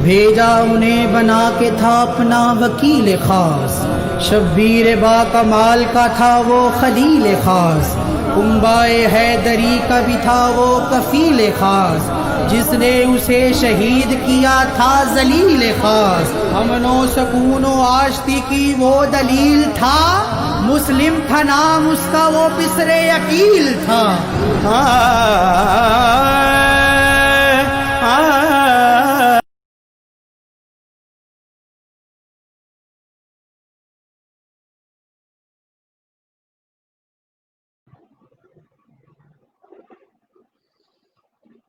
بھیجا انہیں بنا کے تھا اپنا وکیل خاص، شبیر با کمال کا تھا وہ خلیل خاص، کنبائے حیدری کا بھی تھا وہ کفیل خاص، جس نے اسے شہید کیا تھا ذلیل خاص، امن و سکون و آشتی کی وہ دلیل تھا، مسلم تھا نام اس کا وہ بسر عقیل تھا۔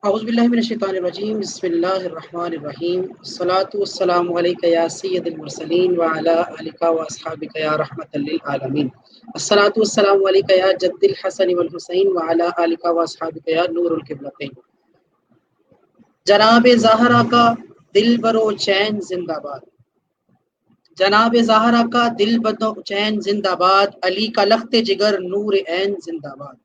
اعوذ باللہ من الشیطان الرجیم، بسم اللہ الرحمن الرحیم، الصلاۃ والسلام علیک یا سید المرسلین وعلی آلک واصحابک یا رحمۃ للعالمین، الصلاۃ والسلام علیک یا جد الحسن والحسین وعلی آلک واصحابک یا نور القبلتین۔ جناب زہرا کا دل برو چین زندہ باد، جناب زہرا کا دل برو چین زندہ باد، علی کا لخت جگر نور عین زندہ باد،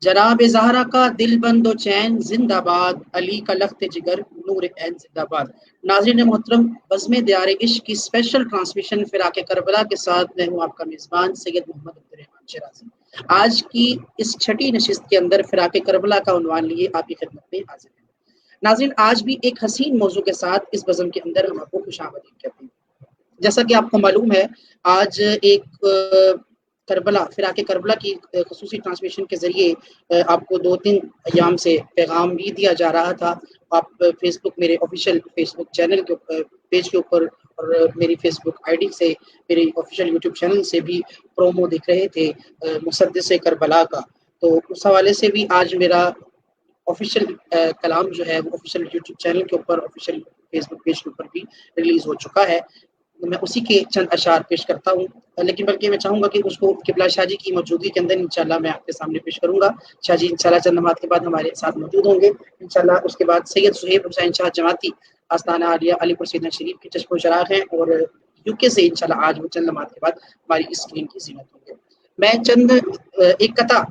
جناب زہرا کا دل بند و چین زندہ باد، علی کا لخت جگر نور عین زندہ باد۔ ناظرین محترم، بزم دیار عشق کی اسپیشل ٹرانسمیشن فراق کربلا کے ساتھ میں ہوں آپ کا میزبان سید محمد عبدالرحمان شیرازی۔ آج کی اس چھٹی نشست کے اندر فراق کربلا کا عنوان لیے آپ کی خدمت میں حاضر ہیں۔ ناظرین، آج بھی ایک حسین موضوع کے ساتھ اس بزم کے اندر ہم آپ کو خوش آمدید کہتے ہیں۔ جیسا کہ آپ کو معلوم ہے، آج ایک کربلا فراق کربلا کی خصوصی ٹرانسمیشن کے ذریعے آپ کو 2-3 ایام سے پیغام بھی دیا جا رہا تھا۔ آپ فیس بک، میرے آفیشیل فیس بک چینل کے پیج کے اوپر اور میری فیس بک آئی ڈی سے، میری آفیشیل یوٹیوب چینل سے بھی پرومو دیکھ رہے تھے مسدس کربلا کا، تو اس حوالے سے بھی آج میرا آفیشیل کلام جو ہے وہ آفیشیل یوٹیوب چینل کے اوپر، آفیشیل فیس بک پیج کے اوپر بھی ریلیز ہو چکا ہے۔ میں اسی کے چند اشعار پیش کرتا ہوں، لیکن بلکہ میں چاہوں گا کہ اس کو قبلہ شاہ جی کی موجودگی کے اندر انشاءاللہ میں آپ کے سامنے پیش کروں گا۔ شاہ جی انشاءاللہ چند نماز کے بعد ہمارے ساتھ موجود ہوں گے انشاءاللہ۔ اس کے بعد سید صہیب حسین شاہ جماعتی آستانہ عالیہ علی پور سیدنا شریف کے چشم و چراغ ہیں، اور یو کے سے انشاءاللہ آج وہ چند نماز کے بعد ہماری اسکرین کی زینت ہوں گے۔ میں چند ایک قطع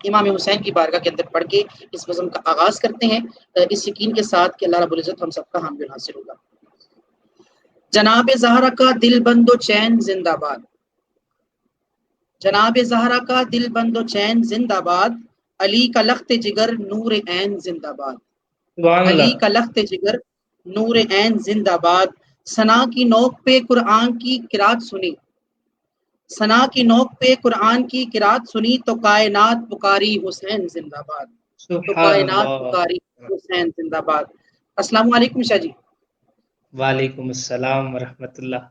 امام حسین کی بارگاہ کے اندر پڑھ کے اس بزم کا آغاز کرتے ہیں، اس یقین کے ساتھ کہ اللہ رب العزت ہم سب کا حامی حاصل ہوگا۔ جناب زہرا کا دل بند و چین زندہ باد، جناب زہرا کا دل بند و چین زندہ باد، علی کا لخت جگر نور عین زندہ باد، علی کا لخت جگر نور عین زندہ باد، ثنا کی نوک پہ قرآن کی قرات سنی، ثنا کی نوک پہ قرآن کی قرات سنی تو کائنات پکاری حسین زندہ باد، تو کائنات پکاری حسین زندہ باد۔ السلام علیکم شاہ جی۔ وعلیکم السلام ورحمۃ اللہ۔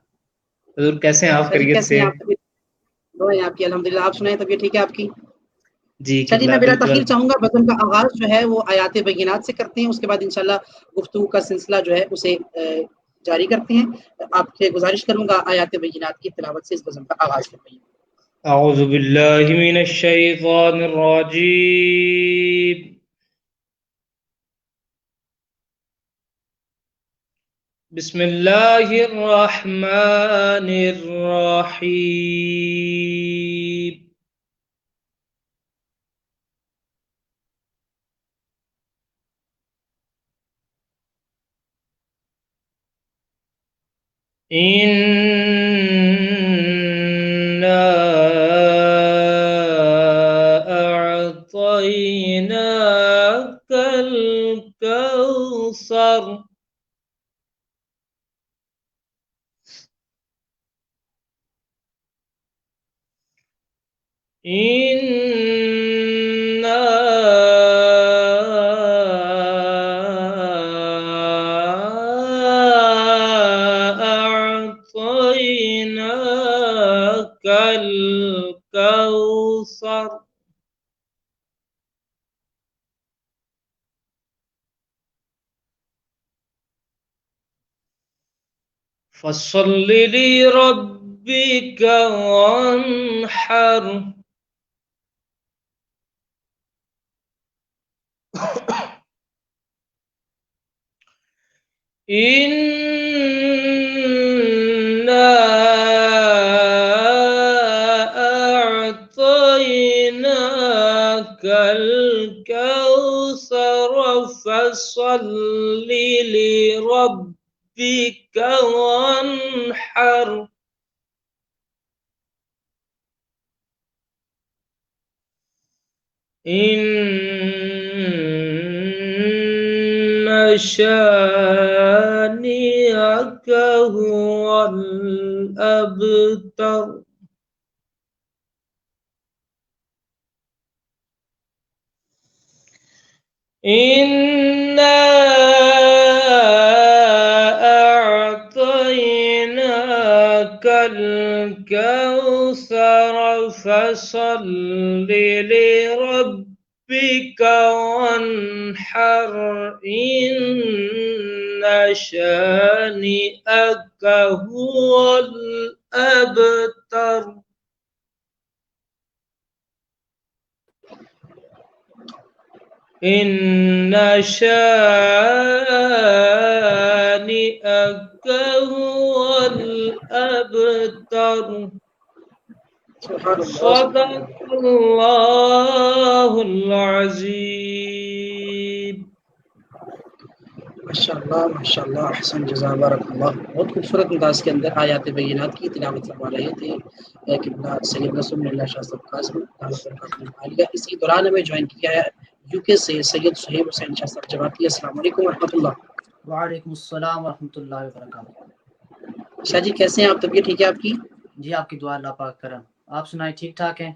حضور کیسے ہیں آپ؟ خیریت سے ہیں؟ آپ کی الحمدللہ، آپ سنائیں طبیعت ٹھیک ہے آپ کی؟ جی چلیے میں بلا تاخیر چاہوں گا بزم کا آغاز جو ہے وہ آیات بینات سے کرتے ہیں، اس کے بعد انشاءاللہ گفتگو کا سلسلہ جو ہے اسے جاری کرتے ہیں۔ آپ سے گزارش کروں گا آیات بینات کی تلاوت سے اس بزم کا آغاز فرمائیے۔ اعوذ باللہ من الشیطان الرجیم، بسم اللہ الرحمن الرحیم. إنا أعطيناك الكوثر. إنا أعطيناك الكوثر. فصل لربك وانحر. إنا أعطيناك الكوثر فصل لربك وانحر. إن شانئك هو الأبتر. إنا أعطيناك الكوثر فصل لربك وانحر. إن شانئك هو الأبتر. إن شانئك هو الأبتر. صدق الله العظيم. ماشاءاللہ احسن جزا بارک اللہ. بہت خوبصورت انداز کے اندر آیات بینات کی تلاوت فرما رہے تھے قبلہ سید رسول اللہ شاہ صاحب قاسم دعوت برکاتہ عالیہ. اسی دوران ہمیں جوائن کیا ہے یو کے سے سید صہیب حسین شاہ صاحب جماعتی. السلام علیکم ورحمۃ اللہ. وعلیکم السلام ورحمۃ اللہ وبرکاتہ. شاہ جی کیسے ہیں آپ؟ طبیعت ٹھیک ہے آپ کی؟ جی آپ کی دعا اللہ پاک کرم. آپ سنائیں ٹھیک ٹھاک ہیں؟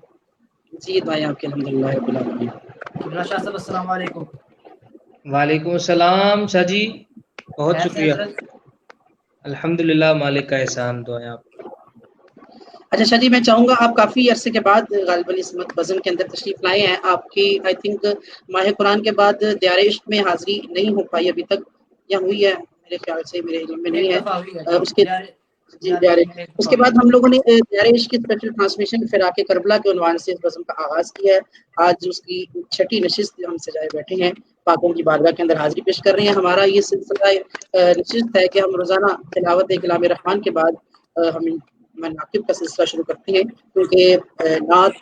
جی دعائیں آپ کے الحمدللہ رب العالمین. قبلہ شاہ صاحب السلام علیکم. وعلیکم السلام شاہ جی، بہت کیسے شکریہ. حضرت؟ الحمدللہ مالک کا احسان. دعائیں آپ. اچھا شاہ جی میں چاہوں گا آپ کافی عرصے کے بعد غالباً اس بزم کے اندر تشریف لائے ہیں. آپ کی آئی تھنک ماہ قرآن کے بعد دیار عشق میں حاضری نہیں ہو پائی ابھی تک، یا ہوئی ہے؟ میرے خیال سے میرے علم میں نہیں ایک ہے. دفعہ ہوئی ہے اس کے جی اس کے بعد ہم لوگوں نے دیار عشق کی اسپیشل ٹرانسمیشن فراق کربلا کے عنوان سے اس بزم کا آغاز کیا ہے. آج اس کی چھٹی نشست ہم سجائے بیٹھے ہیں، پاکوں کی بارگاہ کے اندر حاضری پیش کر رہے ہیں. ہمارا یہ سلسلہ نشست ہے کہ ہم روزانہ تلاوت کلام رحمان کے بعد ہم مناقب کا سلسلہ شروع کرتے ہیں، کیونکہ نعت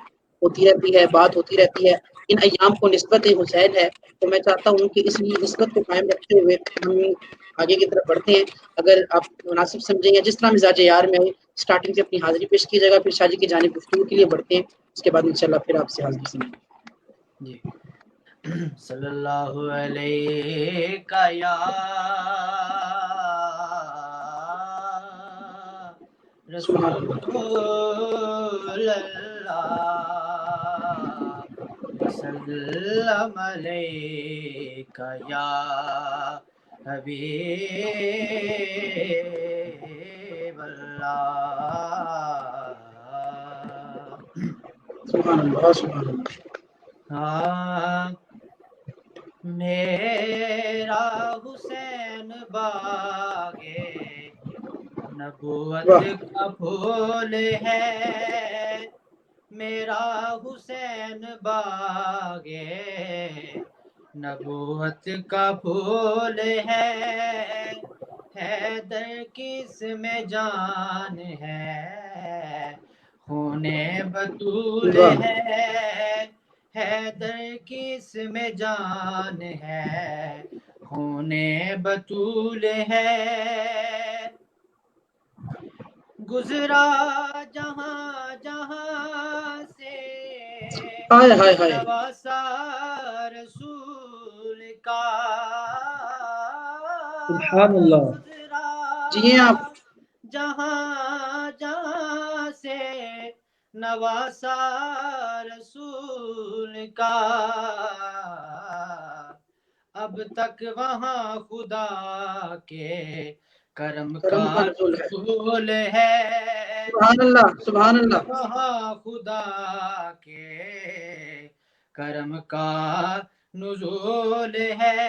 ہوتی رہتی ہے، بات ہوتی رہتی ہے. ان ایام کو نسبت حسین ہے، تو میں چاہتا ہوں کہ اس نسبت کو قائم رکھتے ہوئے ہم آگے کی طرف بڑھتے ہیں. اگر آپ مناسب سمجھیں یا جس طرح مزاج یار میں اسٹارٹنگ سے اپنی حاضری پیش کی جائے گا، پھر شاہ جی کی جانب گفتگو کے لیے بڑھتے ہیں. اس کے بعد انشاءاللہ پھر آپ سے حاضری سنیں. جی. صلی اللہ علیہ یا سبحان رسول اللہ وسلم علیک یا حبیب اللہ. سبحان اللہ سبحان اللہ. ہاں میرا حسین باغے نبوت کا پھول ہے، میرا حسین باغے نبوت کا پھول ہے. حیدر کس میں جان ہے، خون بطول واہ ہے، حیدر کس میں جان ہے، خون بطول ہے، گزرا جہاں جہاں سے ہائے ہائے ہائے نواسا رسول کا، سبحان اللہ۔ گزرا جی ہیں آپ؟ جہاں جہاں سے نواسا رسول کا، اب تک وہاں خدا کے کرم کرم کا کا نزول ہے، نزول ہے، سبحان اللہ سبحان اللہ۔ وہاں خدا کے کرم کا نزول ہے،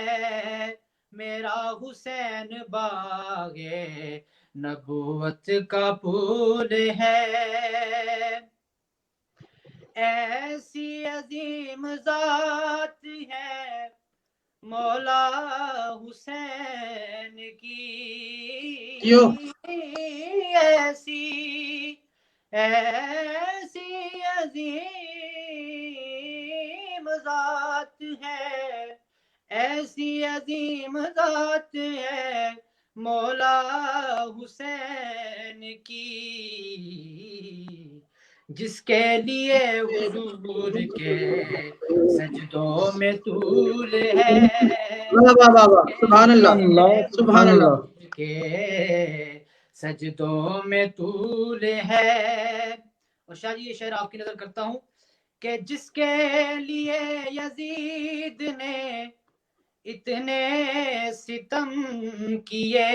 میرا حسین باغ نبوت کا پھول ہے، ایسی عظیم ذات ہے مولا حسین کی، کیوں ایسی عظیم ذات ہے، ایسی عظیم ذات ہے مولا حسین کی، جس کے لیے حضور کے سجدوں میں طول ہے، واہ واہ واہ واہ، کے سبحان اللہ سبحان اللہ، لیے سبحان سبحان اللہ۔ اللہ۔ حضور کے سجدوں میں طول ہے۔ اور شاہ جی یہ شعر آپ کی نظر کرتا ہوں کہ جس کے لیے یزید نے اتنے ستم کیے،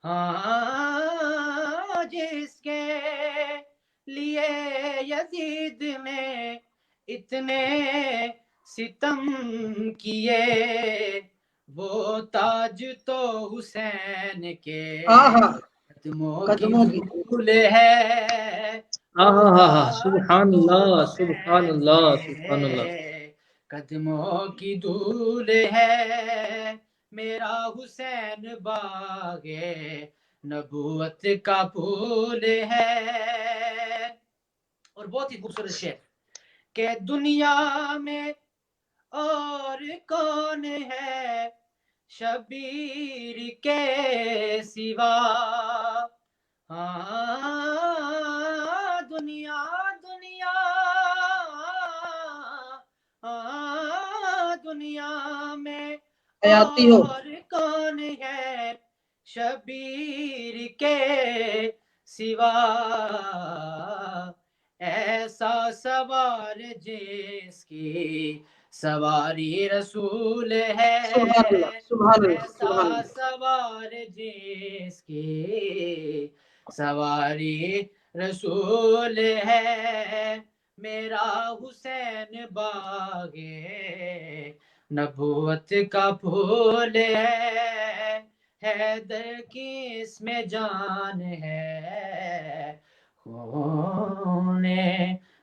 ہاں جس کے لیے یزید نے اتنے ستم کیے، وہ تاج تو حسین کے آہا قدموں کی قدموں کی دھول ہے، وہ ہاں ہاں ہاں، تاج سبحان تو اللہ، سبحان حسین اللہ، کے سبحان اللہ۔ قدموں کی دھول ہے، میرا حسین باغ نبوت کا پھول ہے۔ اور بہت ہی خوبصورت شعر کہ دنیا میں اور کون ہے شبیر کے سوا، ہاں دنیا دنیا دنیا میں حیاتی ہو، اور کون ہے شبیر کے سوا، ایسا سوار جس کی سواری رسول ہے، سبحان اللہ سبحان اللہ ایسا سبحان اللہ۔ سوار جس کی سواری رسول ہے، میرا حسین باغ نبوت کا پھول ہے، حیدر کی اس میں جان ہے، خون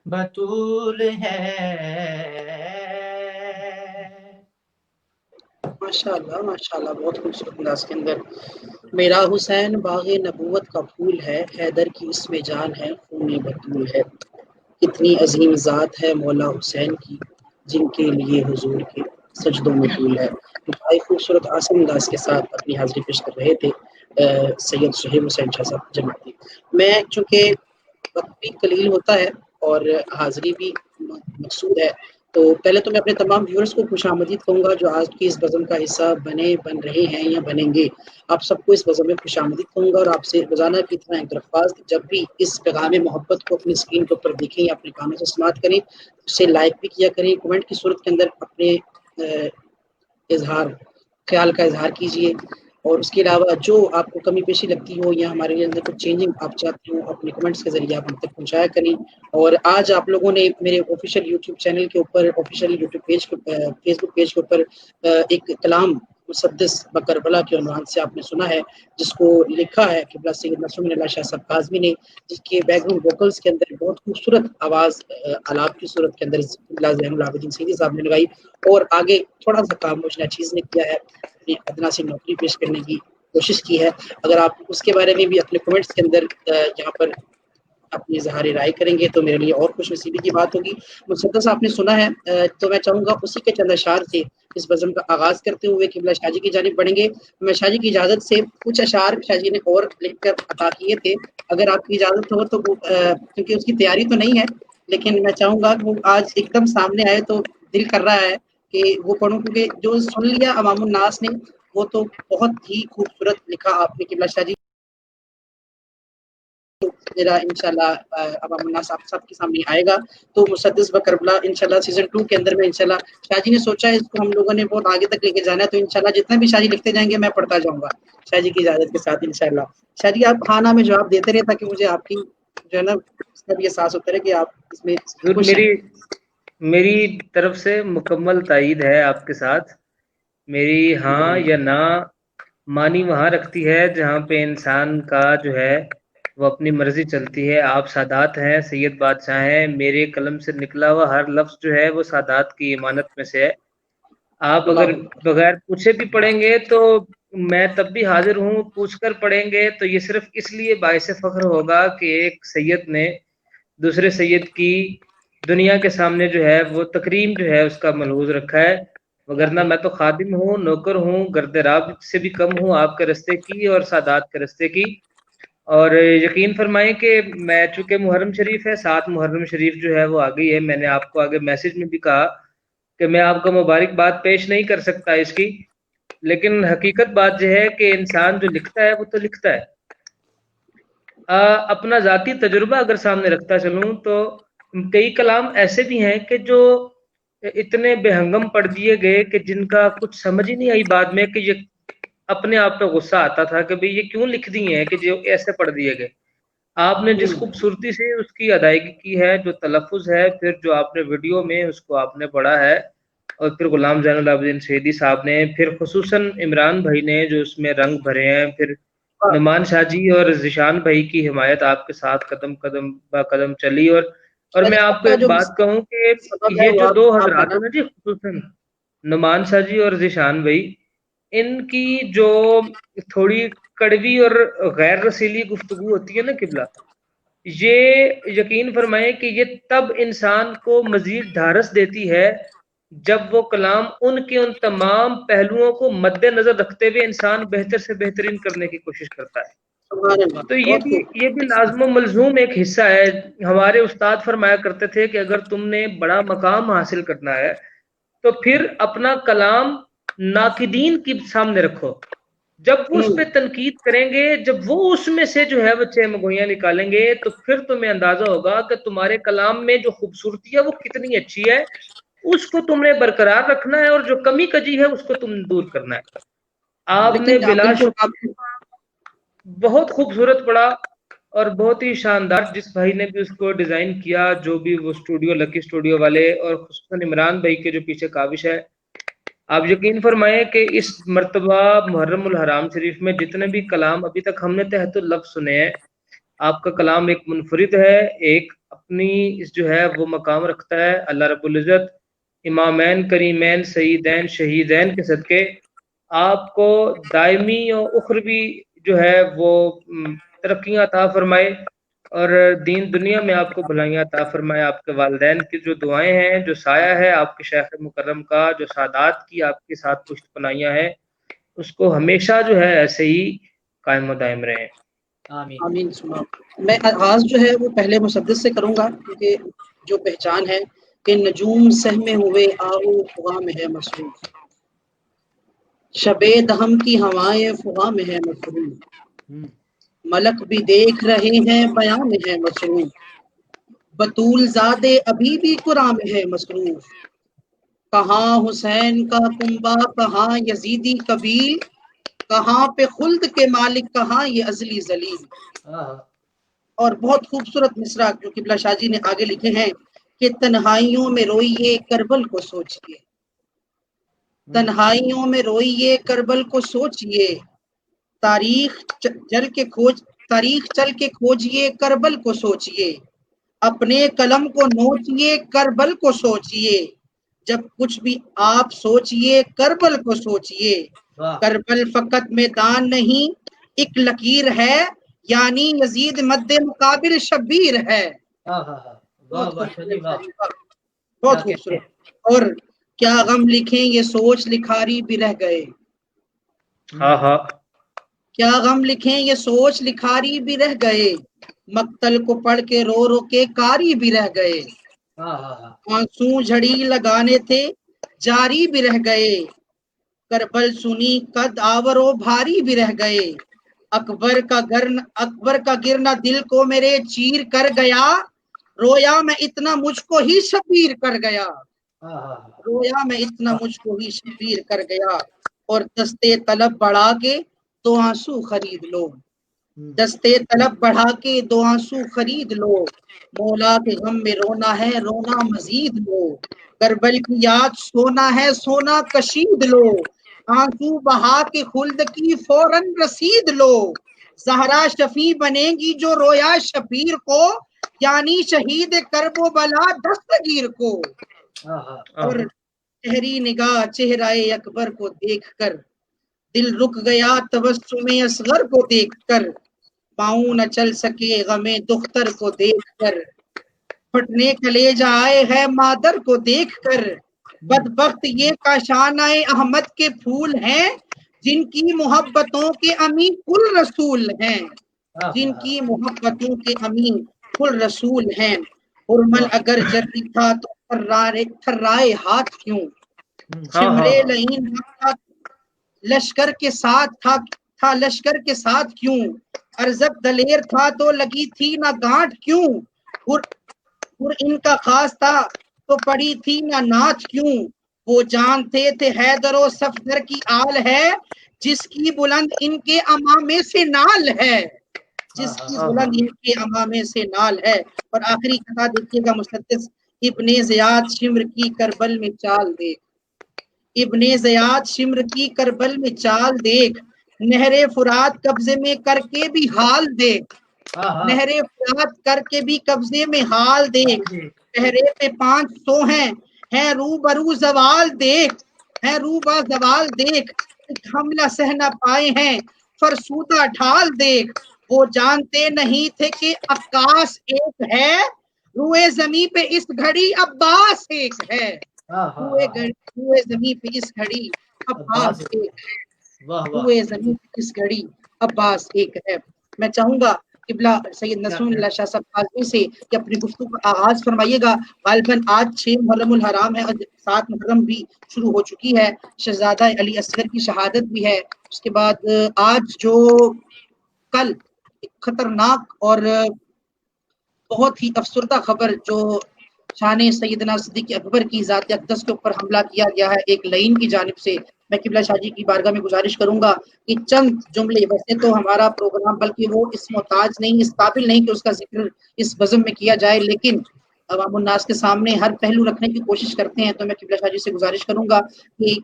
بطول ہے۔ ماشاء اللہ ماشاء اللہ، بہت خوبصورت انداز کے اندر۔ میرا حسین باغ نبوت کا پھول ہے، حیدر کی اس میں جان ہے، خون بطول ہے، کتنی عظیم ذات ہے مولا حسین کی، جن کے لیے حضور کے سجدوں میں طول ہے۔ بڑے خوبصورت آسان انداز کے ساتھ اپنی حاضری پیش کر رہے تھے سید سہیل حسین شاہ صاحب جماعتی۔ میں چونکہ وقت بھی قلیل ہوتا ہے اور حاضری بھی مقصود ہے، تو پہلے تو میں اپنے تمام ویورز کو خوش آمدید کہوں گا جو آج کی اس بزم کا حصہ بن رہے ہیں یا بنیں گے۔ آپ سب کو اس بزم میں خوش آمدید کہوں گا، اور آپ سے روزانہ کی طرح ایک درخواست، جب بھی اس پیغام محبت کو اپنی اسکرین کے اوپر دیکھیں یا اپنے کانوں سے سماعت کریں، اسے لائک بھی کیا کریں، کمنٹ کی صورت کے اندر اپنے خیال کا اظہار کیجیے، اور اس کے علاوہ جو آپ کو کمی پیشی لگتی ہو یا ہمارے اندر کچھ چینجنگ آپ چاہتے ہو، اپنے کمنٹس کے ذریعے آپ ہم تک پہنچایا کریں۔ اور آج آپ لوگوں نے میرے آفیشیل یوٹیوب چینل کے اوپر، آفیشیل یوٹیوب پیج فیس بک پیج کے اوپر ایک کلام مسدس بکربلا کے عنوان سے آپ نے سنا ہے، جس کو لکھا ہے قبلہ سید نصراللہ اللہ شاہ صاحب کاظمی نے، جس کے بیک گراؤنڈ ووکلز کے اندر بہت خوبصورت آواز آلات کی صورت کے اندر قبلہ زین العابدین سیدھی صاحب نے لگائی، اور آگے تھوڑا سا کام مجھے چیز نے کیا ہے اپنی ادنا سی نوکری پیش کرنے کی کوشش کی ہے. اگر آپ اس کے بارے میں بھی اپنے کمنٹس کے اندر یہاں پر اپنی اظہار رائے کریں گے تو میرے لیے اور خوش نصیبی کی بات ہوگی. مسدس آپ نے سنا ہے تو میں چاہوں گا اسی کے چند اشعار سے اس بزم کا آغاز کرتے ہوئے قبلہ شاہ جی کی جانب بڑھیں گے. میں شاہ جی کی اجازت سے کچھ اشعار شاہ جی نے اور لکھ کر عطا کیے تھے, اگر آپ کی اجازت ہو تو کیونکہ اس کی تیاری تو نہیں ہے, لیکن میں چاہوں گا کہ وہ آج ایک دم سامنے آئے تو دل کر رہا ہے کہ وہ پڑھوں, کیونکہ جو سن لیا عوام الناس نے وہ تو بہت ہی خوبصورت لکھا آپ نے قبلہ شاہ جی. میرا انشاءاللہ عوام الناس آپ سب کے سامنے آئے گا. تو مسدس بکربلا انشاءاللہ سیزن 2 کے اندر میں انشاءاللہ شاہ جی نے سوچا ہے اس کو ہم لوگوں نے بہت آگے تک لے کے جانا ہے, تو انشاءاللہ جتنا بھی شاہ جی لکھتے جائیں گے میں پڑھتا جاؤں گا شاہ جی کی اجازت کے ساتھ انشاءاللہ. شاہ جی آپ ہاں نہ میں جواب دیتے رہے تاکہ مجھے آپ کی جو ہے نا اس کا بھی احساس ہوتا رہے کہ آپ اس میں حضور خوش ہیں. میری طرف سے مکمل تائید ہے آپ کے ساتھ. میری ہاں یا نہ معنی وہاں رکھتی ہے جہاں پہ انسان کا جو ہے وہ اپنی مرضی چلتی ہے. آپ سادات ہیں, سید بادشاہ ہیں, میرے قلم سے نکلا ہوا ہر لفظ جو ہے وہ سادات کی امانت میں سے ہے. آپ اگر اللہ بغیر پوچھے بھی پڑھیں گے تو میں تب بھی حاضر ہوں, پوچھ کر پڑھیں گے تو یہ صرف اس لیے باعث فخر ہوگا کہ ایک سید نے دوسرے سید کی دنیا کے سامنے جو ہے وہ تکریم جو ہے اس کا ملحوظ رکھا ہے. وگرنہ میں تو خادم ہوں, نوکر ہوں, گرد راب سے بھی کم ہوں آپ کے رستے کی اور سادات کے رستے کی. اور یقین فرمائیں کہ میں چونکہ محرم شریف ہے, 7 محرم شریف جو ہے وہ آ گئی ہے. میں نے آپ کو آگے میسج میں بھی کہا کہ میں آپ کو مبارکباد پیش نہیں کر سکتا اس کی, لیکن حقیقت بات یہ ہے کہ انسان جو لکھتا ہے وہ تو لکھتا ہے. اپنا ذاتی تجربہ اگر سامنے رکھتا چلوں تو کئی کلام ایسے بھی ہیں کہ جو اتنے بے ہنگم پڑھ دیے گئے کہ جن کا کچھ سمجھ ہی نہیں آئی بعد میں, کہ یہ اپنے آپ پہ غصہ آتا تھا کہ بھئی یہ کیوں لکھ دیے ہیں کہ جو ایسے پڑھ دیے گئے. آپ نے جس خوبصورتی سے اس کی ادائیگی کی ہے, جو تلفظ ہے, پھر جو آپ نے ویڈیو میں اس کو آپ نے پڑھا ہے, اور پھر غلام زین العابدین سیدی صاحب نے, پھر خصوصاً عمران بھائی نے جو اس میں رنگ بھرے ہیں, پھر نعمان شاہ جی اور ذیشان بھائی کی حمایت آپ کے ساتھ قدم قدم با قدم چلی. اور میں آپ کو کا ایک جو بات کہوں کہ سبب ہے یہ وہ جو دو آپ حضرات بنا. ہیں نا جی, خصوصاً نعمان شاہ جی اور ذیشان بھائی, ان کی جو تھوڑی کڑوی اور غیر رسیلی گفتگو ہوتی ہے نا قبلہ, یہ یقین فرمائیں کہ یہ تب انسان کو مزید ڈھارس دیتی ہے جب وہ کلام ان کے ان تمام پہلوؤں کو مد نظر رکھتے ہوئے انسان بہتر سے بہترین کرنے کی کوشش کرتا ہے. سبحان اللہ, تو بہت خوب. یہ بھی لازم و ملزوم ایک حصہ ہے. ہمارے استاد فرمایا کرتے تھے کہ اگر تم نے بڑا مقام حاصل کرنا ہے تو پھر اپنا کلام ناقدین کے سامنے رکھو. جب وہ اس پہ تنقید کریں گے, جب وہ اس میں سے جو ہے وہ 6 مگویاں نکالیں گے, تو پھر تمہیں اندازہ ہوگا کہ تمہارے کلام میں جو خوبصورتی ہے وہ کتنی اچھی ہے. اس کو تم نے برقرار رکھنا ہے اور جو کمی کجی ہے اس کو تم دور کرنا ہے. آپ نے لیکن بلا بالکل آپ بہت خوبصورت پڑھا اور بہت ہی شاندار. جس بھائی نے بھی اس کو ڈیزائن کیا, جو بھی وہ اسٹوڈیو لکی اسٹوڈیو والے, اور خصوصاً عمران بھائی کے جو پیچھے کاوش ہے, آپ یقین فرمائیں کہ اس مرتبہ محرم الحرام شریف میں جتنے بھی کلام ابھی تک ہم نے تحت اللفظ سنے ہیں, آپ کا کلام ایک منفرد ہے, ایک اپنی جو ہے وہ مقام رکھتا ہے. اللہ رب العزت امامین کریمین سیدین شہیدین کے صدقے آپ کو دائمی اور اخروی جو ہے وہ ترقیاں عطا فرمائے, اور دین دنیا میں آپ کو بھلائیاں عطا فرمائے. آپ کے والدین کی جو دعائیں ہیں, جو سایہ ہے آپ کے شیخ مکرم کا, جو سادات کی آپ کے ساتھ پشت پناہیاں ہیں, اس کو ہمیشہ جو ہے ایسے ہی قائم و دائم رہیں. آمین. آمین. میں آغاز جو ہے وہ پہلے مسدس سے کروں گا, کیونکہ جو پہچان ہے کہ نجوم سہمے ہوئے آؤ فغاں میں ہے مصروف, شبے دہم کی ہوائیں فغاں میں ہے مصروف, ملک بھی دیکھ رہے ہیں بیاں میں ہے مصروف, بطول زادے ابھی بھی قرآن میں ہے مصروف, کہاں حسین کا کنبہ, کہاں یزیدی قبیل, کہاں پہ خلد کے مالک, کہاں یہ ازلی ذلیل. اور بہت خوبصورت مصرع جو قبلہ شاہ جی نے آگے لکھے ہیں کہ تنہائیوں میں روئیے کربل کو سوچئے, تنہائیوں میں روئیے کربل کو سوچئے, تاریخ چل کے کھوجئے کربل کو سوچئے, اپنے قلم کو نوچئے کربل کو سوچئے, جب کچھ بھی آپ سوچئے کربل کو سوچئے, کربل فقط میدان نہیں ایک لکیر ہے، یعنی یزید مد مقابل شبیر ہے. بہت خوبصورت. اور کیا غم لکھیں یہ سوچ لکھاری بھی رہ گئے. کیا غم لکھیں یہ سوچ لکھاری بھی رہ گئے، مقتل کو پڑھ کے رو رو کے کاری بھی رہ گئے. آنسو جھڑی لگانے تھے جاری بھی رہ گئے، کربل سنی قد آور و بھاری بھی رہ گئے. اکبر کا گرنا دل کو میرے چیر کر گیا، رویا میں اتنا مجھ کو ہی شبیر کر گیا. رویا میں اتنا مجھ کو ہی شبیر کر گیا. اور دستے طلب بڑھا کے دو آنسو خرید لو، دستے طلب بڑھا کے دو آنسو خرید لو، مولا کے غم میں رونا ہے رونا مزید لو. کربل کی یاد سونا ہے سونا کشید لو، آنسو بہا کے خلد کی فوراً رسید لو. زہرا شفیع بنے گی جو رویا شبیر کو، یعنی شہید کرب و بلا دستگیر کو. اور تحری نگاہ چہرہ اکبر کو دیکھ کر دل رک گیا تبسم اصغر کو دیکھ کر. پاؤں نہ چل سکے غم دختر کو دیکھ کر، پھٹنے کلیجہ آئے ہے مادر کو دیکھ کر. بدبخت یہ کاشانہ احمد کے پھول ہیں، جن کی محبتوں کے امین کل رسول ہیں، جن کی محبتوں کے امین کل رسول ہیں. حرمل اگر جری تھا تو تھرائے ہاتھ کیوں، شمرے لعین لشکر کے ساتھ تھا لشکر کے ساتھ کیوں، ارزق دلیر تھا تو لگی تھی نہ گانٹھ کیوں، ان کا خاص تھا تو پڑی تھی نہ نعت کیوں. وہ جانتے تھے حیدر و صفدر کی آل ہے، جس کی بلند ان کے امامے سے نال ہے، جس کی بلند ان کے امامے سے نال ہے. اور آخری قطعہ دیکھیے گا مسدس. ابن زیاد شمر کی کربل میں چال دیکھ، ابن زیاد شمر کی کربل میں چال دیکھ، نہر فرات قبضے میں کر کے بھی حال دیکھ، نہر فرات کر کے بھی قبضے میں حال دیکھ. چہرے پہ 500 ہیں روبرو زوال دیکھ، ہے روبا زوال دیکھ، ایک حملہ سہ نہ پائے ہیں فرسودہ ڈھال دیکھ. وہ جانتے نہیں تھے کہ عکاس ایک ہے، روئے زمین پہ اس گھڑی عباس ایک ہے، روئے زمین پہ اس گھڑی عباس ایک ہے، روئے زمین پہ اس گھڑی عباس ایک ہے. میں چاہوں گا قبلہ سید نصرالدین اللہ شاہ صاحب قاضمی سے کہ اپنی گفتگو کا آغاز فرمائیے گا. غالباً آج 6 محرم الحرام ہے اور 7 محرم بھی شروع ہو چکی ہے، شہزادہ علی اصغر کی شہادت بھی ہے. اس کے بعد آج جو کل ایک خطرناک اور بہت ہی افسردہ خبر جو شان سیدنا صدیق اکبر کی ذات اقدس کے اوپر حملہ کیا گیا ہے ایک لعین کی جانب سے. میں قبلہ شاہ جی کی بارگاہ میں گزارش کروں گا کہ چند جملے، ویسے تو ہمارا پروگرام بلکہ وہ اس محتاج نہیں، اس قابل نہیں کہ اس کا ذکر اس بزم میں کیا جائے، لیکن عوام الناس کے سامنے ہر پہلو رکھنے کی کوشش کرتے ہیں. تو میں قبلہ شاہ جی سے گزارش کروں گا کہ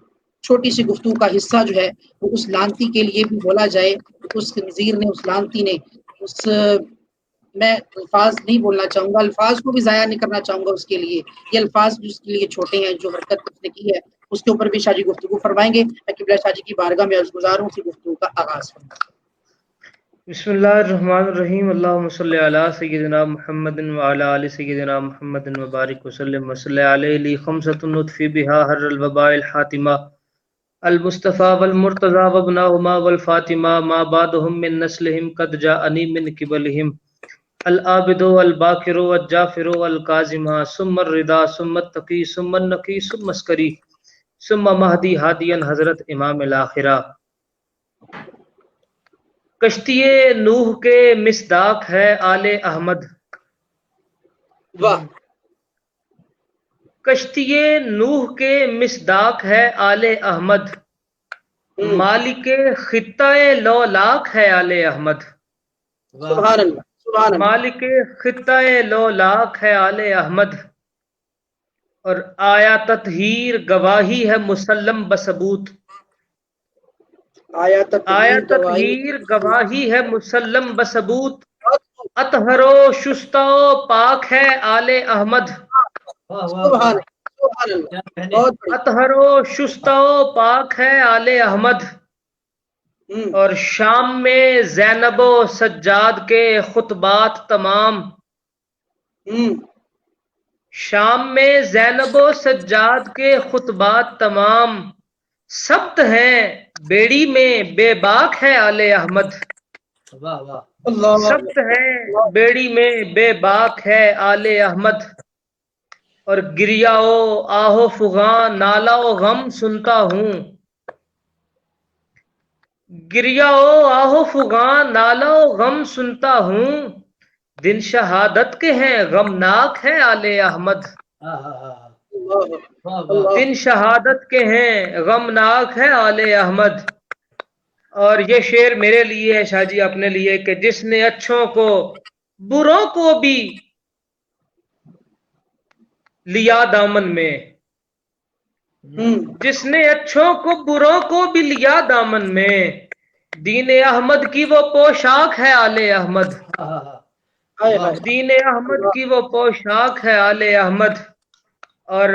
چھوٹی سی گفتگو کا حصہ جو ہے وہ اس لانتی کے لیے بھی بولا جائے. اس خنزیر نے، اس لانتی نے، اس میں الفاظ نہیں بولنا چاہوں گا، الفاظ کو بھی ضائع نہیں کرنا چاہوں گا اس کے لیے. یہ الفاظ جو اس کے لیے چھوٹے ہیں، جو حرکت اس نے کی ہے اس کے اوپر بھی شاہ جی گفتگو فرمائیں گے. میں قبلہ شاہ جی کی بارگاہ میں عرض گزار ہوں کہ گفتگو کا آغاز فرمائیں. بسم اللہ الرحمن الرحیم. اللہم صلی علی سیدنا محمد وعلی آل سیدنا محمد وبارک وسلم وصلی علیہ لی خمسۃ نطفی بہا حر الوباء الحاتمہ المصطفى والمرتضى وابناهما والفاطمہ ما بعدهم من نسلهم قد جاءني من قبلهم العابد والباکر والجافر والکاظم ثم الرضا ثم التقی ثم النقی ثم عسکری ثم مہدی ہادیا حضرت امام الاخرہ. کشتی نوح کے مصداق ہے آل احمد. واہ. کشتی نوح کے مصداق ہے آل احمد، مالک خطہ لولاک ہے آل احمد. سبحان اللہ، سبحان اللہ. مالک خطہ لولاک ہے آل احمد، اور آیا تطہیر گواہی ہے مسلم بثبوت. آیا تطہیر گواہی ہے مسلم بثبوت، اطہر و شستہ و پاک ہے آل احمد. اطہر و شستہ و پاک ہے آل احمد، اور شام میں زینب و سجاد کے خطبات تمام، شام میں زینب و سجاد کے خطبات تمام، سبت ہیں بیڑی میں بے باک ہے آل احمد، سبت ہیں بیڑی میں بے باک ہے آل احمد، اور گریا و آہو فغاں نالا و غم سنتا ہوں، گریا و آہو فغاں نالا و غم سنتا ہوں، دن شہادت کے ہیں غمناک ہے آل احمد، دن شہادت کے ہیں غمناک ہے آل احمد۔ اور یہ شعر میرے لیے ہے شاہ جی اپنے لیے، کہ جس نے اچھوں کو بروں کو بھی لیا دامن میں، جس نے اچھوں کو بروں کو بھی لیا دامن میں، دین احمد کی وہ پوشاک ہے آل احمد، دین احمد کی وہ پوشاک ہے آل احمد۔ اور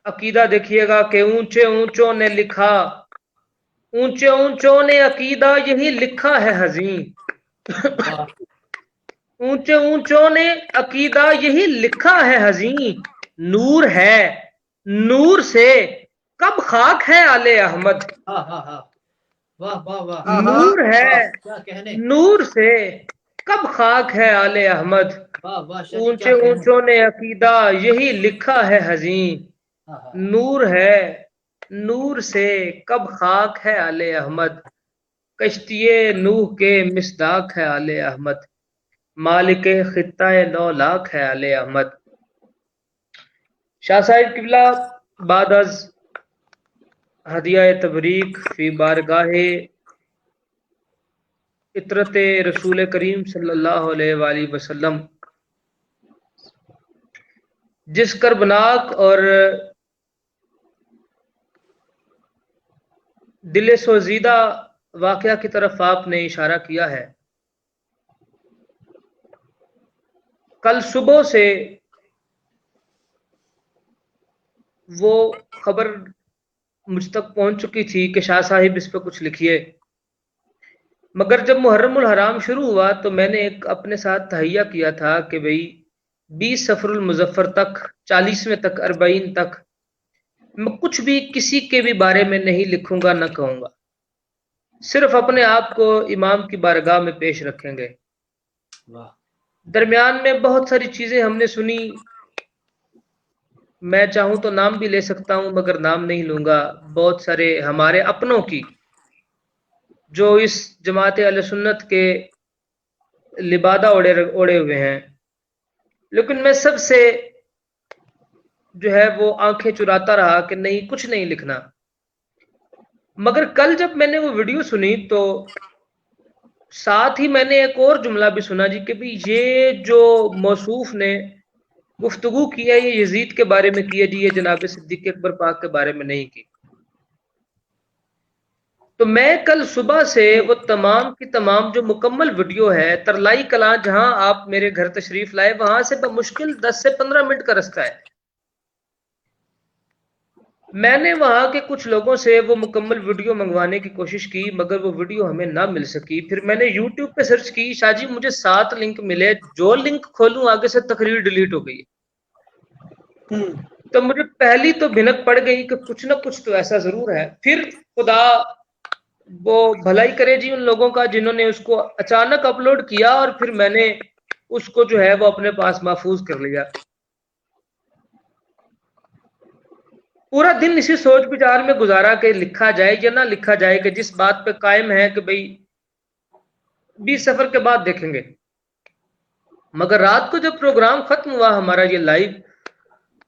عقیدہ دیکھیے گا کہ اونچے اونچوں نے لکھا، اونچے اونچوں نے عقیدہ یہی لکھا ہے حزین، اونچے اونچوں نے عقیدہ یہی لکھا ہے حزین، نور ہے نور سے کب خاک ہے آل احمد، نور ہے نور سے کب خاک ہے آل احمد، اونچے اونچوں نے عقیدہ یہی لکھا ہے حزین، نور ہے نور سے کب خاک ہے آل احمد، کشتی نوح کے مصداق ہے آل احمد، مالک خطہ 9 لاکھ ہے آل احمد۔ شاہ صاحب قبلہ بعد از ہدیہ تبریک فی بارگاہ عطرت رسول کریم صلی اللہ علیہ وآلہ وسلم، جس کربناک اور دل سوزیدہ واقعہ کی طرف آپ نے اشارہ کیا ہے، کل صبح سے وہ خبر مجھ تک پہنچ چکی تھی کہ شاہ صاحب اس پہ کچھ لکھیے، مگر جب محرم الحرام شروع ہوا تو میں نے ایک اپنے ساتھ تہیہ کیا تھا کہ بھئی 20 صفر المظفر تک، 40ویں تک، 40 تک میں کچھ بھی کسی کے بھی بارے میں نہیں لکھوں گا، نہ کہوں گا، صرف اپنے آپ کو امام کی بارگاہ میں پیش رکھیں گے۔ درمیان میں بہت ساری چیزیں ہم نے سنی، میں چاہوں تو نام بھی لے سکتا ہوں مگر نام نہیں لوں گا، بہت سارے ہمارے اپنوں کی جو اس جماعت اہل سنت کے لبادہ اوڑے ہوئے ہیں، لیکن میں سب سے جو ہے وہ آنکھیں چراتا رہا کہ نہیں، کچھ نہیں لکھنا۔ مگر کل جب میں نے وہ ویڈیو سنی تو ساتھ ہی میں نے ایک اور جملہ بھی سنا جی کہ بھی یہ جو موصوف نے گفتگو کی ہے یہ یزید کے بارے میں کی ہے جی، یہ جناب صدیق اکبر پاک کے بارے میں نہیں کی۔ تو میں کل صبح سے وہ تمام کی تمام جو مکمل ویڈیو ہے، ترلائی کلاں جہاں آپ میرے گھر تشریف لائے وہاں سے بمشکل 10 سے 15 منٹ کا رستہ ہے، میں نے وہاں کے کچھ لوگوں سے وہ مکمل ویڈیو منگوانے کی کوشش کی مگر وہ ویڈیو ہمیں نہ مل سکی۔ پھر میں نے یوٹیوب پہ سرچ کی، شاہ جی مجھے 7 لنک ملے، جو لنک کھولوں آگے سے تقریر ڈیلیٹ ہو گئی۔ تو مجھے پہلی تو بھنک پڑ گئی کہ کچھ نہ کچھ تو ایسا ضرور ہے۔ پھر خدا وہ بھلائی کرے جی ان لوگوں کا جنہوں نے اس کو اچانک اپلوڈ کیا اور پھر میں نے اس کو جو ہے وہ اپنے پاس محفوظ کر لیا۔ پورا دن اسی سوچ بچار میں گزارا کہ لکھا جائے یا نہ لکھا جائے، کہ جس بات پہ قائم ہے کہ بھئی 20 صفر کے بعد دیکھیں گے۔ مگر رات کو جب پروگرام ختم ہوا ہمارا یہ لائیو،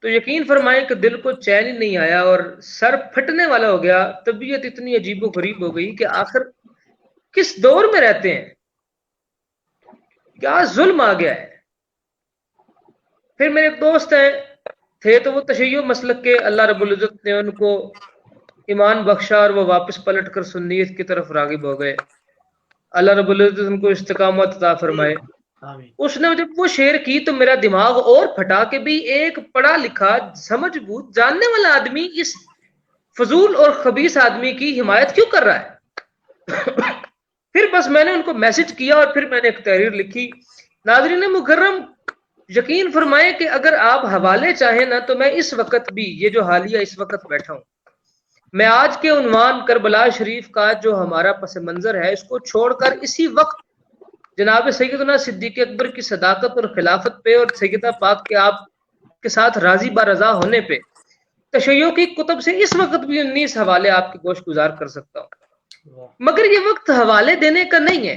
تو یقین فرمائیں کہ دل کو چین ہی نہیں آیا اور سر پھٹنے والا ہو گیا، طبیعت اتنی عجیب و غریب ہو گئی کہ آخر کس دور میں رہتے ہیں، کیا ظلم آ گیا ہے۔ پھر میرے ایک دوست ہیں تھے تو وہ تشیع مسلک کے، اللہ رب العزت نے ان کو ایمان بخشا اور وہ واپس پلٹ کر سنیت کی طرف راغب ہو گئے، اللہ رب العزت ان کو استقامت عطا فرمائے۔ اس نے جب وہ شعر کی تو میرا دماغ اور پھٹا کہ بھی ایک پڑھا لکھا سمجھ بوجھ جاننے والا آدمی اس فضول اور خبیث آدمی کی حمایت کیوں کر رہا ہے؟ پھر بس میں نے ان کو میسج کیا اور پھر میں نے ایک تحریر لکھی. ناظرین مکرم یقین فرمائیں کہ اگر آپ حوالے چاہیں نا تو میں اس وقت بھی یہ جو حالیہ اس وقت بیٹھا ہوں میں آج کے عنوان کربلا شریف کا جو ہمارا پس منظر ہے اس کو چھوڑ کر اسی وقت جناب سیدنا صدیق اکبر کی صداقت اور خلافت پہ اور سیدہ پاک کے آپ کے ساتھ راضی برضا ہونے پہ تشیع کی کتب سے اس وقت بھی 19 حوالے آپ کے گوش گزار کر سکتا ہوں. مگر یہ وقت حوالے دینے کا نہیں ہے.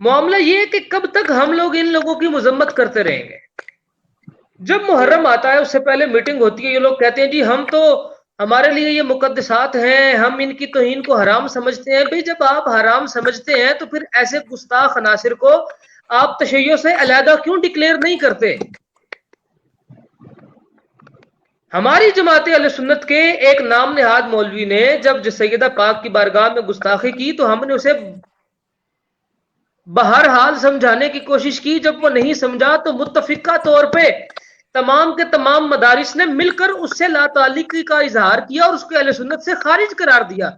معاملہ یہ ہے کہ کب تک ہم لوگ ان لوگوں کی مذمت کرتے رہیں گے. جب محرم آتا ہے اس سے پہلے میٹنگ ہوتی ہے, یہ لوگ کہتے ہیں جی ہم تو ہمارے لیے یہ مقدسات ہیں, ہم ان کی توہین کو حرام سمجھتے ہیں. بھئی جب آپ حرام سمجھتے ہیں تو پھر ایسے گستاخ عناصر کو آپ تشیع سے علیحدہ کیوں ڈکلیئر نہیں کرتے؟ ہماری جماعت اہل سنت کے ایک نام نہاد مولوی نے جب سیدہ پاک کی بارگاہ میں گستاخی کی تو ہم نے اسے بہرحال سمجھانے کی کوشش کی. جب وہ نہیں سمجھا تو متفقہ طور پہ تمام کے تمام مدارس نے مل کر اس سے لا تعلقی کا اظہار کیا اور اس کو اہل سنت سے خارج قرار دیا.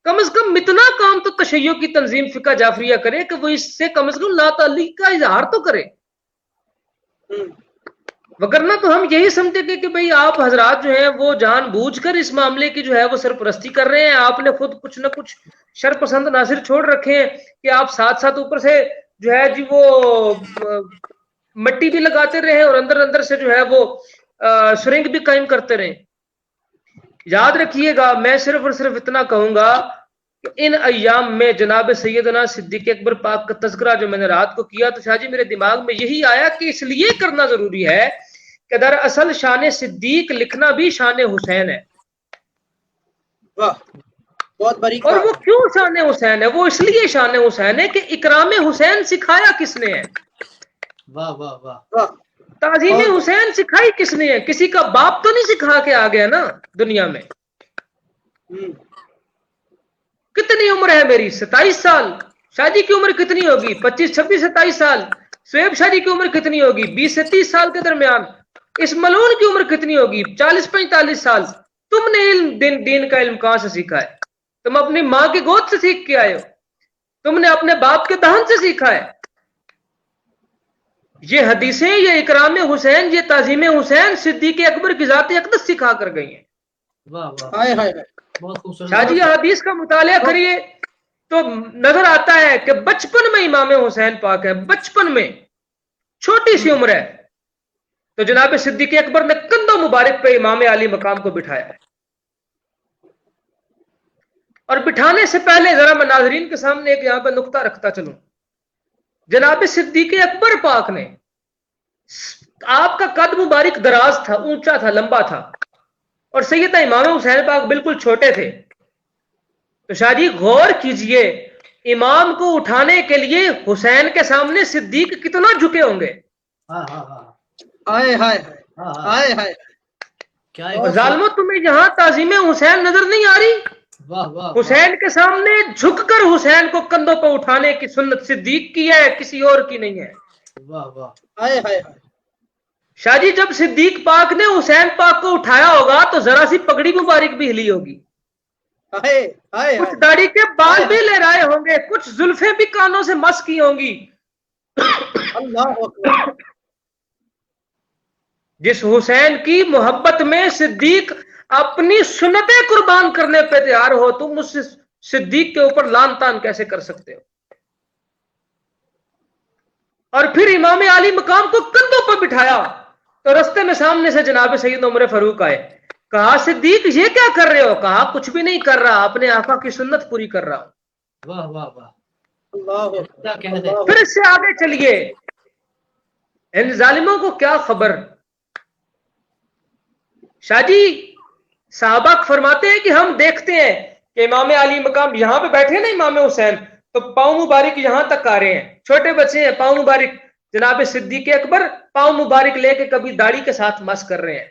کم از کم اتنا کام تو تشیع کی تنظیم فقہ جعفریہ کرے کہ وہ اس سے کم از کم لا تعلقی کا اظہار تو کرے. وگرنہ تو ہم یہی سمجھتے تھے کہ بھئی آپ حضرات جو ہیں وہ جان بوجھ کر اس معاملے کی جو ہے وہ سرپرستی کر رہے ہیں. آپ نے خود کچھ نہ کچھ شرپسند عناصر چھوڑ رکھے ہیں کہ آپ ساتھ ساتھ اوپر سے جو ہے جی وہ مٹی بھی لگاتے رہے اور اندر اندر سے جو ہے وہ سرنگ بھی قائم کرتے رہے. یاد رکھیے گا میں صرف اور صرف اتنا کہوں گا کہ ان ایام میں جناب سیدنا صدیق اکبر پاک کا تذکرہ جو میں نے رات کو کیا تو شاہ جی میرے دماغ میں یہی آیا کہ اس لیے کرنا ضروری ہے کہ دراصل شان صدیق لکھنا بھی شان حسین ہے. بہت بڑی اور وہ کیوں شان حسین ہے؟ وہ اس لیے شان حسین ہے کہ اکرام حسین سکھایا کس نے ہے؟ واہ واہ واہ. تعظیم حسین سکھائی کس نے ہے؟ کسی کا باپ تو نہیں سکھا کے آ گیا نا دنیا میں. کتنی عمر ہے میری؟ 27 سال. شاہ جی کی عمر کتنی ہوگی؟ 25 26 27 سال. سویب شاہ جی کی عمر کتنی ہوگی؟ 20 سے 30 سال کے درمیان. اس ملون کی عمر کتنی ہوگی؟ 40 45 سال. تم نے علم دین کا علم کہاں سے سیکھا ہے؟ تم اپنی ماں کی گود سے سیکھ کے آئے ہو؟ تم نے اپنے باپ کے دہن سے سیکھا ہے؟ یہ حدیثیں، یہ اکرام حسین، یہ تعظیم حسین صدیق اکبر کی ذات اقدس سکھا کر گئی ہیں. واہ واہ. بہت خوبصورت. شاہ جی حدیث کا مطالعہ کریے تو نظر آتا ہے کہ بچپن میں امام حسین پاک ہے، بچپن میں چھوٹی سی عمر ہے تو جناب صدیق اکبر نے کندھوں مبارک پہ امام علی مقام کو بٹھایا ہے. اور بٹھانے سے پہلے ذرا میں ناظرین کے سامنے ایک یہاں پہ نقطہ رکھتا چلوں. جناب صدیق اکبر پاک نے، آپ کا قد مبارک دراز تھا، اونچا تھا، لمبا تھا، اور سیدنا امام حسین پاک بالکل چھوٹے تھے. تو شاہ جی غور کیجئے امام کو اٹھانے کے لیے حسین کے سامنے صدیق کتنا جھکے ہوں گے. ظالمو تمہیں یہاں تعظیم حسین نظر نہیں آ رہی؟ حسین کے سامنے جھک کر حسین کو کندھوں پر اٹھانے کی سنت صدیق کی ہے، کسی اور کی نہیں ہے. شاہ جی جب صدیق پاک نے حسین پاک کو اٹھایا ہوگا تو ذرا سی پگڑی مبارک بھی ہلی ہوگی، کچھ داڑھی کے بال بھی لہرائے ہوں گے، کچھ زلفیں بھی کانوں سے مس کی ہوں گی. جس حسین کی محبت میں صدیق اپنی سنتیں قربان کرنے پہ تیار ہو، تم اس صدیق کے اوپر لان تان کیسے کر سکتے ہو؟ اور پھر امام علی مقام کو کندھوں پر بٹھایا تو رستے میں سامنے سے جناب سیدنا عمر فاروق آئے. کہا صدیق یہ کیا کر رہے ہو؟ کہا کچھ بھی نہیں کر رہا، اپنے آقا کی سنت پوری کر رہا ہوں. واہ واہ واہ. پھر اس سے آگے چلیے، ان ظالموں کو کیا خبر. شاہ جی صحابہ فرماتے ہیں کہ ہم دیکھتے ہیں کہ امام علی مقام یہاں پہ بیٹھے نا امام حسین تو پاؤں مبارک یہاں تک آ رہے ہیں، چھوٹے بچے ہیں پاؤں مبارک. جناب صدیق اکبر پاؤں مبارک لے کے کبھی داڑھی کے ساتھ مس کر رہے ہیں،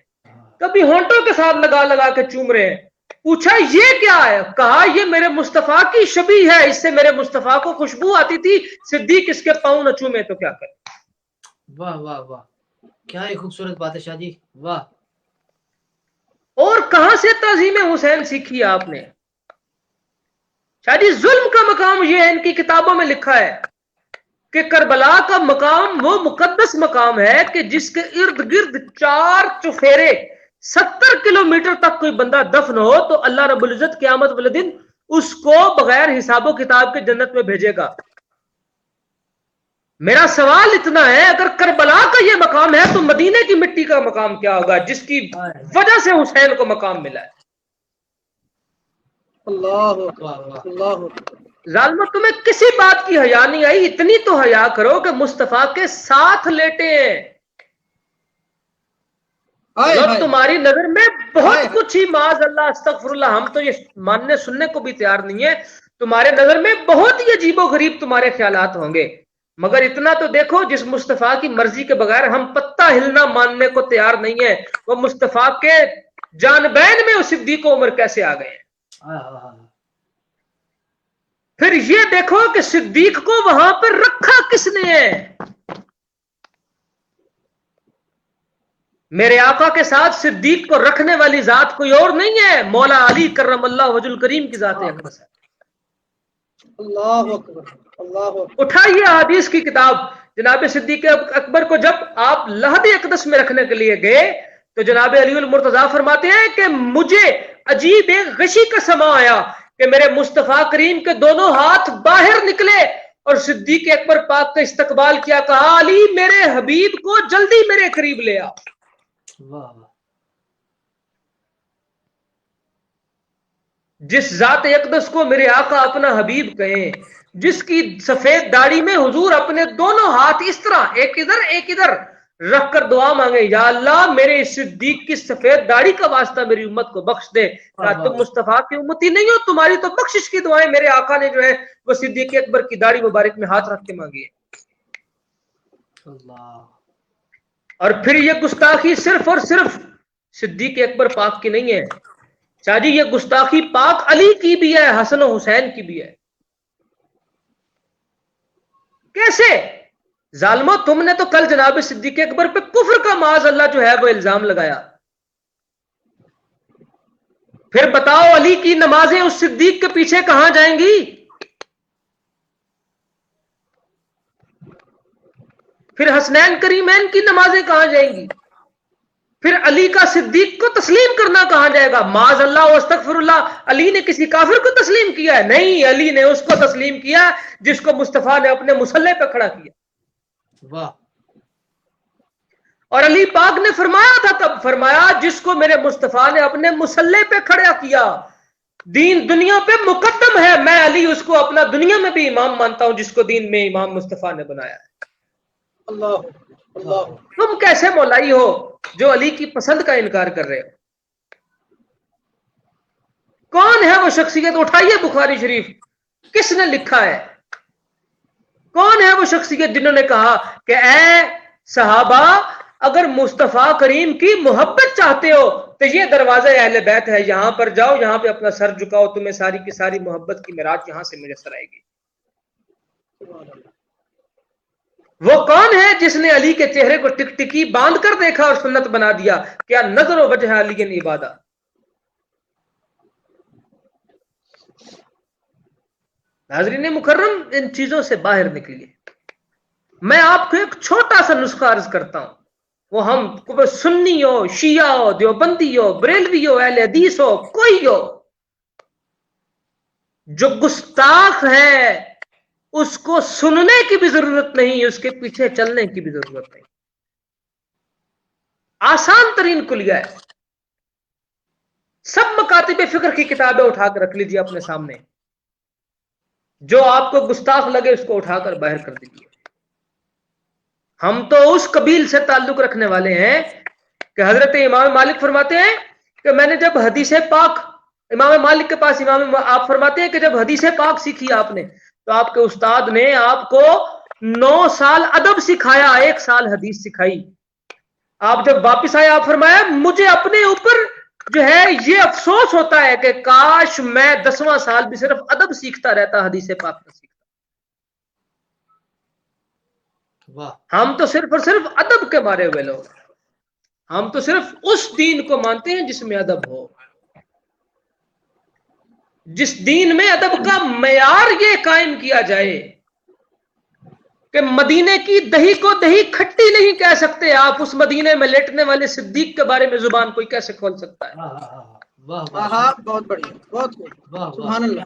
کبھی ہونٹوں کے ساتھ لگا لگا کے چوم رہے ہیں. پوچھا یہ کیا ہے؟ کہا یہ میرے مصطفیٰ کی شبیہ ہے، اس سے میرے مصطفیٰ کو خوشبو آتی تھی، صدیق اس کے پاؤں نہ چومے تو کیا کرے. واہ واہ واہ، کیا ہی خوبصورت بات ہے شاہ جی. واہ. اور کہاں سے تعظیم حسین سیکھی آپ نے؟ شاہ جی ظلم کا مقام یہ ہے، ان کی کتابوں میں لکھا ہے کہ کربلا کا مقام وہ مقدس مقام ہے کہ جس کے ارد گرد 4 چفیرے 70 کلومیٹر تک کوئی بندہ دفن ہو تو اللہ رب العزت قیامت والے دن اس کو بغیر حساب و کتاب کے جنت میں بھیجے گا۔ میرا سوال اتنا ہے، اگر کربلا کا یہ مقام ہے تو مدینے کی مٹی کا مقام کیا ہوگا جس کی وجہ سے حسین کو مقام ملا ہے؟ اللہ اکبر، اللہ اکبر۔ ظالمہ تمہیں کسی بات کی حیا نہیں آئی؟ اتنی تو حیا کرو کہ مصطفیٰ کے ساتھ لیٹے ہیں اور تمہاری نظر میں بہت کچھ ہی معاذ اللہ استغفر اللہ، ہم تو یہ ماننے سننے کو بھی تیار نہیں ہے، تمہارے نظر میں بہت ہی عجیب و غریب تمہارے خیالات ہوں گے، مگر اتنا تو دیکھو جس مصطفیٰ کی مرضی کے بغیر ہم پتہ ہلنا ماننے کو تیار نہیں ہے، وہ مصطفیٰ کے جانبین میں اس صدیق عمر کیسے آ گئے ہیں؟ پھر یہ دیکھو کہ صدیق کو وہاں پر رکھا کس نے ہے؟ میرے آقا کے ساتھ صدیق کو رکھنے والی ذات کوئی اور نہیں ہے، مولا علی کرم اللہ وجہ الکریم کی ذات اقدس ہے۔ اللہ اکبر، اللہ اکبر۔ اٹھائیے حدیث کی کتاب، جناب صدیق اکبر کو جب آپ لحد اقدس میں رکھنے کے لیے گئے تو جناب علی المرتضیٰ فرماتے ہیں کہ مجھے عجیب ایک غشی کا سما آیا کہ میرے مصطفیٰ کریم کے دونوں ہاتھ باہر نکلے اور صدیق اکبر پاک کا استقبال کیا، کہا علی میرے حبیب کو جلدی میرے قریب لے آ۔ جس ذات اقدس کو میرے آقا اپنا حبیب کہیں، جس کی سفید داڑھی میں حضور اپنے دونوں ہاتھ اس طرح ایک ادھر رکھ کر دعا مانگے، یا اللہ میرے صدیق کی سفید داڑھی کا واسطہ میری امت کو بخش دے، کہا تم مصطفیٰ کی امتی نہیں ہو، تمہاری تو بخشش کی دعائیں میرے آقا نے جو ہے وہ صدیق اکبر کی داڑھی مبارک میں ہاتھ رکھ کے مانگی ہے۔ اور پھر یہ گستاخی صرف اور صرف صدیق اکبر پاک کی نہیں ہے شاہ جی، یہ گستاخی پاک علی کی بھی ہے، حسن و حسین کی بھی ہے۔ کیسے؟ ظالمو تم نے تو کل جناب صدیق اکبر پہ کفر کا معاذ اللہ جو ہے وہ الزام لگایا، پھر بتاؤ علی کی نمازیں اس صدیق کے پیچھے کہاں جائیں گی؟ پھر حسنین کریمین کی نمازیں کہاں جائیں گی؟ پھر علی کا صدیق کو تسلیم کرنا کہاں جائے گا؟ معاذ اللہ واستغفر اللہ، علی نے کسی کافر کو تسلیم کیا ہے؟ نہیں، علی نے اس کو تسلیم کیا جس کو مصطفیٰ نے اپنے مصلے پہ کھڑا کیا۔ واہ۔ اور علی پاک نے فرمایا تھا، تب فرمایا جس کو میرے مصطفیٰ نے اپنے مصلے پہ کھڑا کیا دین دنیا پہ مقدم ہے، میں علی اس کو اپنا دنیا میں بھی امام مانتا ہوں جس کو دین میں امام مصطفیٰ نے بنایا ہے۔ اللہ اللہ۔ تم کیسے مولائی ہو جو علی کی پسند کا انکار کر رہے ہو؟ کون ہے وہ شخصیت؟ اٹھائیے بخاری شریف، کس نے لکھا ہے؟ کون ہے وہ شخصیت جنہوں نے کہا کہ اے صحابہ اگر مصطفیٰ کریم کی محبت چاہتے ہو تو یہ دروازہ اہل بیت ہے، یہاں پر جاؤ، یہاں پہ اپنا سر جھکاؤ، تمہیں ساری کی ساری محبت کی معراج یہاں سے میسر آئے گی۔ وہ کون ہے جس نے علی کے چہرے کو ٹک ٹکی باندھ کر دیکھا اور سنت بنا دیا؟ کیا نظر و وجہ علی عبادہ۔ ناظرین مکرم، ان چیزوں سے باہر نکلیے۔ میں آپ کو ایک چھوٹا سا نسخہ عرض کرتا ہوں، وہ ہم سنی ہو، شیعہ ہو، دیوبندی ہو، بریلوی ہو، اہل حدیث ہو، کوئی ہو، جو گستاخ ہے اس کو سننے کی بھی ضرورت نہیں، اس کے پیچھے چلنے کی بھی ضرورت نہیں۔ آسان ترین کلیہ ہے، سب مکاتب فکر کی کتابیں اٹھا کر رکھ لیجیے اپنے سامنے، جو آپ کو گستاخ لگے اس کو اٹھا کر باہر کر دیجیے۔ ہم تو اس قبیل سے تعلق رکھنے والے ہیں کہ حضرت امام مالک فرماتے ہیں کہ میں نے جب حدیث پاک، امام مالک کے پاس آپ فرماتے ہیں کہ جب حدیث پاک سیکھی آپ نے تو آپ کے استاد نے آپ کو 9 سال ادب سکھایا، 1 سال حدیث سکھائی۔ آپ جب واپس آئے آپ فرمایا مجھے اپنے اوپر جو ہے یہ افسوس ہوتا ہے کہ کاش میں 10واں سال بھی صرف ادب سیکھتا رہتا، حدیث پاک نہ سیکھتا۔ ہم تو صرف اور صرف ادب کے مارے ہوئے لوگ، ہم تو صرف اس دین کو مانتے ہیں جس میں ادب ہو۔ جس دین میں ادب کا معیار یہ قائم کیا جائے کہ مدینے کی دہی کو دہی کھٹی نہیں کہہ سکتے آپ، اس مدینے میں لیٹنے والے صدیق کے بارے میں زبان کوئی کیسے کھول سکتا ہے؟ بہت بڑھیا، بہت خوب، سبحان اللہ،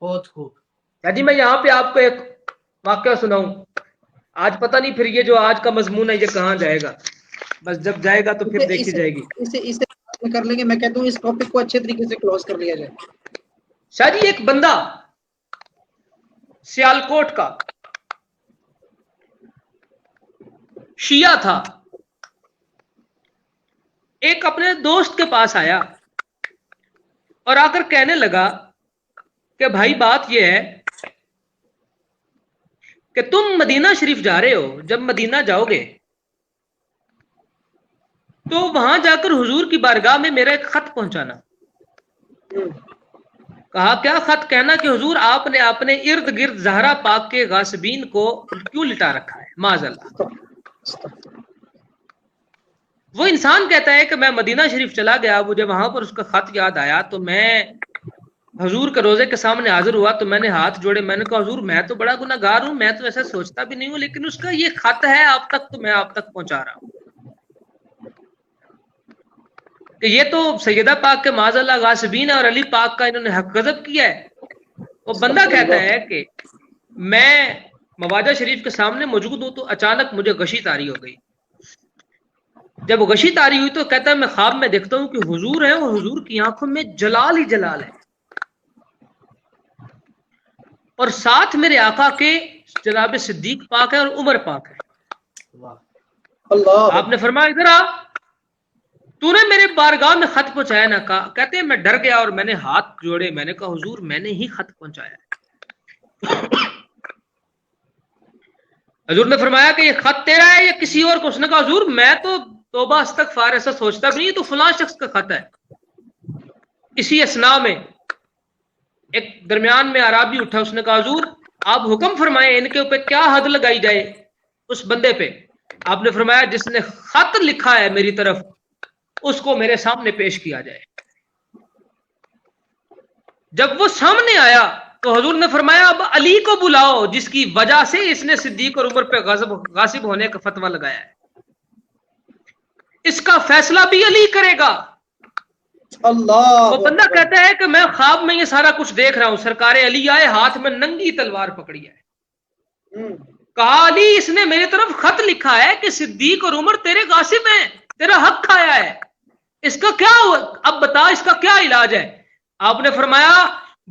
بہت خوب۔ جی میں یہاں پہ آپ کو ایک واقعہ سناؤں، آج پتہ نہیں پھر یہ جو آج کا مضمون ہے یہ کہاں جائے گا، بس جب جائے گا تو پھر دیکھی جائے گی۔ اسے کر لیں گے، میں کہتا ہوں اس ٹاپک کو اچھے طریقے سے کلوز کر لیا جائے۔ شاہ جی ایک بندہ سیالکوٹ کا شیعہ تھا، ایک اپنے دوست کے پاس آیا اور آ کر کہنے لگا کہ بھائی بات یہ ہے کہ تم مدینہ شریف جا رہے ہو، جب مدینہ جاؤ گے تو وہاں جا کر حضور کی بارگاہ میں میرا ایک خط پہنچانا۔ کہا کیا خط؟ کہنا کہ حضور آپ نے اپنے ارد گرد زہرا پاک کے غاصبین کو کیوں لٹا رکھا ہے، معاذ اللہ۔ وہ انسان کہتا ہے کہ میں مدینہ شریف چلا گیا، مجھے وہاں پر اس کا خط یاد آیا تو میں حضور کے روزے کے سامنے حاضر ہوا تو میں نے ہاتھ جوڑے، میں نے کہا حضور میں تو بڑا گناہ گار ہوں، میں تو ایسا سوچتا بھی نہیں ہوں، لیکن اس کا یہ خط ہے آپ تک تو میں آپ تک پہنچا رہا ہوں کہ یہ تو سیدہ پاک کے معاذ اللہ غاصبین ہے اور علی پاک کا انہوں نے حق غضب کیا ہے۔ وہ بندہ کہتا ہے کہ میں مواجہ شریف کے سامنے موجود ہوں تو اچانک مجھے غشی طاری ہو گئی، جب غشی طاری ہوئی تو کہتا ہے میں خواب میں دیکھتا ہوں کہ حضور ہے اور حضور کی آنکھوں میں جلال ہی جلال ہے، اور ساتھ میرے آقا کے جناب صدیق پاک ہے اور عمر پاک ہے۔ آپ نے فرمایا ادھر آ، تو نے میرے بارگاہ میں خط پہنچایا نہ؟ کہا، کہتے ہیں میں ڈر گیا اور میں نے ہاتھ جوڑے، میں نے کہا حضور میں نے ہی خط پہنچایا ہے۔ حضور نے فرمایا کہ یہ خط تیرا ہے یا کسی اور کو؟ اس نے کہا حضور میں تو توبہ استغفار ایسا سوچتا بھی نہیں، تو فلاں شخص کا خط ہے۔ اسی اسنا میں ایک درمیان میں عرابی اٹھا، اس نے کہا حضور آپ حکم فرمائیں ان کے اوپر کیا حد لگائی جائے اس بندے پہ؟ آپ نے فرمایا جس نے خط لکھا ہے میری طرف اس کو میرے سامنے پیش کیا جائے۔ جب وہ سامنے آیا تو حضور نے فرمایا اب علی کو بلاؤ جس کی وجہ سے اس نے صدیق اور عمر پہ غاصب ہونے کا فتویٰ لگایا ہے، اس کا فیصلہ بھی علی کرے گا۔ اللہ وہ بندہ کہتا ہے کہ میں خواب میں یہ سارا کچھ دیکھ رہا ہوں، سرکار علی آئے ہاتھ میں ننگی تلوار پکڑی ہے، کہا علی اس نے میری طرف خط لکھا ہے کہ صدیق اور عمر تیرے غاصب ہیں، تیرا حق کھایا ہے، اس کا کیا اب بتا اس کا کیا علاج ہے؟ آپ نے فرمایا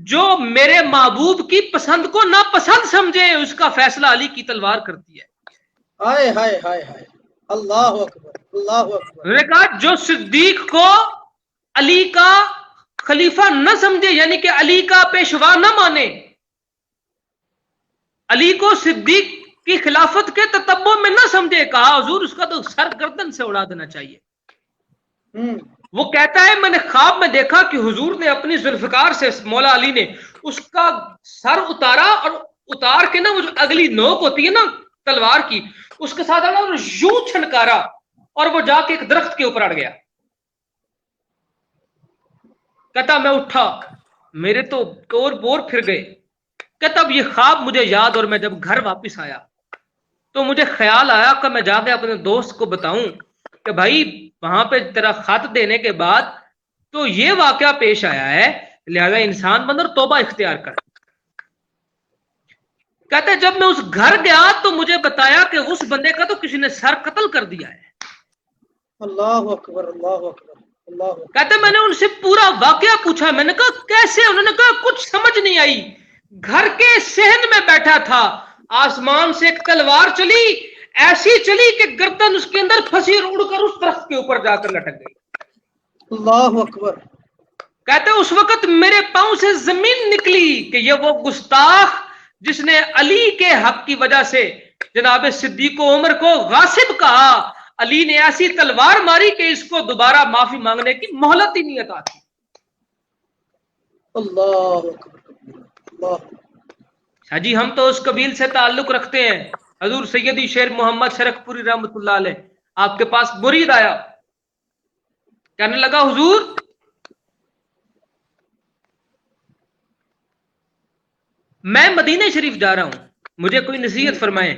جو میرے محبوب کی پسند کو ناپسند سمجھے اس کا فیصلہ علی کی تلوار کرتی ہے۔ ہائے ہائے ہائے ہائے، اللہ اکبر، اللہ اکبر۔ انہوں نے کہا جو صدیق کو علی کا خلیفہ نہ سمجھے، یعنی کہ علی کا پیشوا نہ مانے، علی کو صدیق کی خلافت کے تتبع میں نہ سمجھے، کہا حضور اس کا تو سر گردن سے اڑا دینا چاہیے۔ وہ کہتا ہے میں نے خواب میں دیکھا کہ حضور نے اپنی ذوالفقار سے مولا علی نے اس کا سر اتارا اور اتار کے نا وہ جو اگلی نوک ہوتی ہے نا تلوار کی اس کے ساتھ یوں چھنکارا اور وہ جا کے ایک درخت کے اوپر اڑ گیا۔ کہتا میں اٹھا، میرے تو طور بور پھر گئے۔ کہتا اب یہ خواب مجھے یاد، اور میں جب گھر واپس آیا تو مجھے خیال آیا کہ میں جا کے اپنے دوست کو بتاؤں کہ بھائی وہاں پہ تیرا خط دینے کے بعد تو یہ واقعہ پیش آیا ہے، لہذا انسان بن اور توبہ اختیار کر۔ کہتے ہیں جب میں اس گھر گیا تو مجھے بتایا کہ اس بندے کا تو کسی نے سر قتل کر دیا ہے۔ اللہ اکبر، اللہ اکبر، اللہ اکبر۔ کہتے میں نے ان سے پورا واقعہ پوچھا، میں نے کہا کیسے؟ انہوں نے کہا کچھ سمجھ نہیں آئی، گھر کے صحن میں بیٹھا تھا، آسمان سے ایک تلوار چلی، ایسی چلی کہ گردن اس کے اندر پھنسی اور اڑ کر اس درخت کے اوپر جا کر لٹک گئی۔ اللہ اکبر۔ کہتے اس وقت میرے پاؤں سے زمین نکلی کہ یہ وہ گستاخ جس نے علی کے حق کی وجہ سے جناب صدیق و عمر کو غاصب کہا، علی نے ایسی تلوار ماری کہ اس کو دوبارہ معافی مانگنے کی مہلت ہی نہیں عطا کی۔ اللہ اکبر، اللہ۔ جی ہم تو اس قبیل سے تعلق رکھتے ہیں۔ حضور سیدی شیر محمد شرک پوری رحمت اللہ علیہ آپ کے پاس مرید آیا، کہنے لگا حضور میں مدینے شریف جا رہا ہوں, مجھے کوئی نصیحت فرمائیں.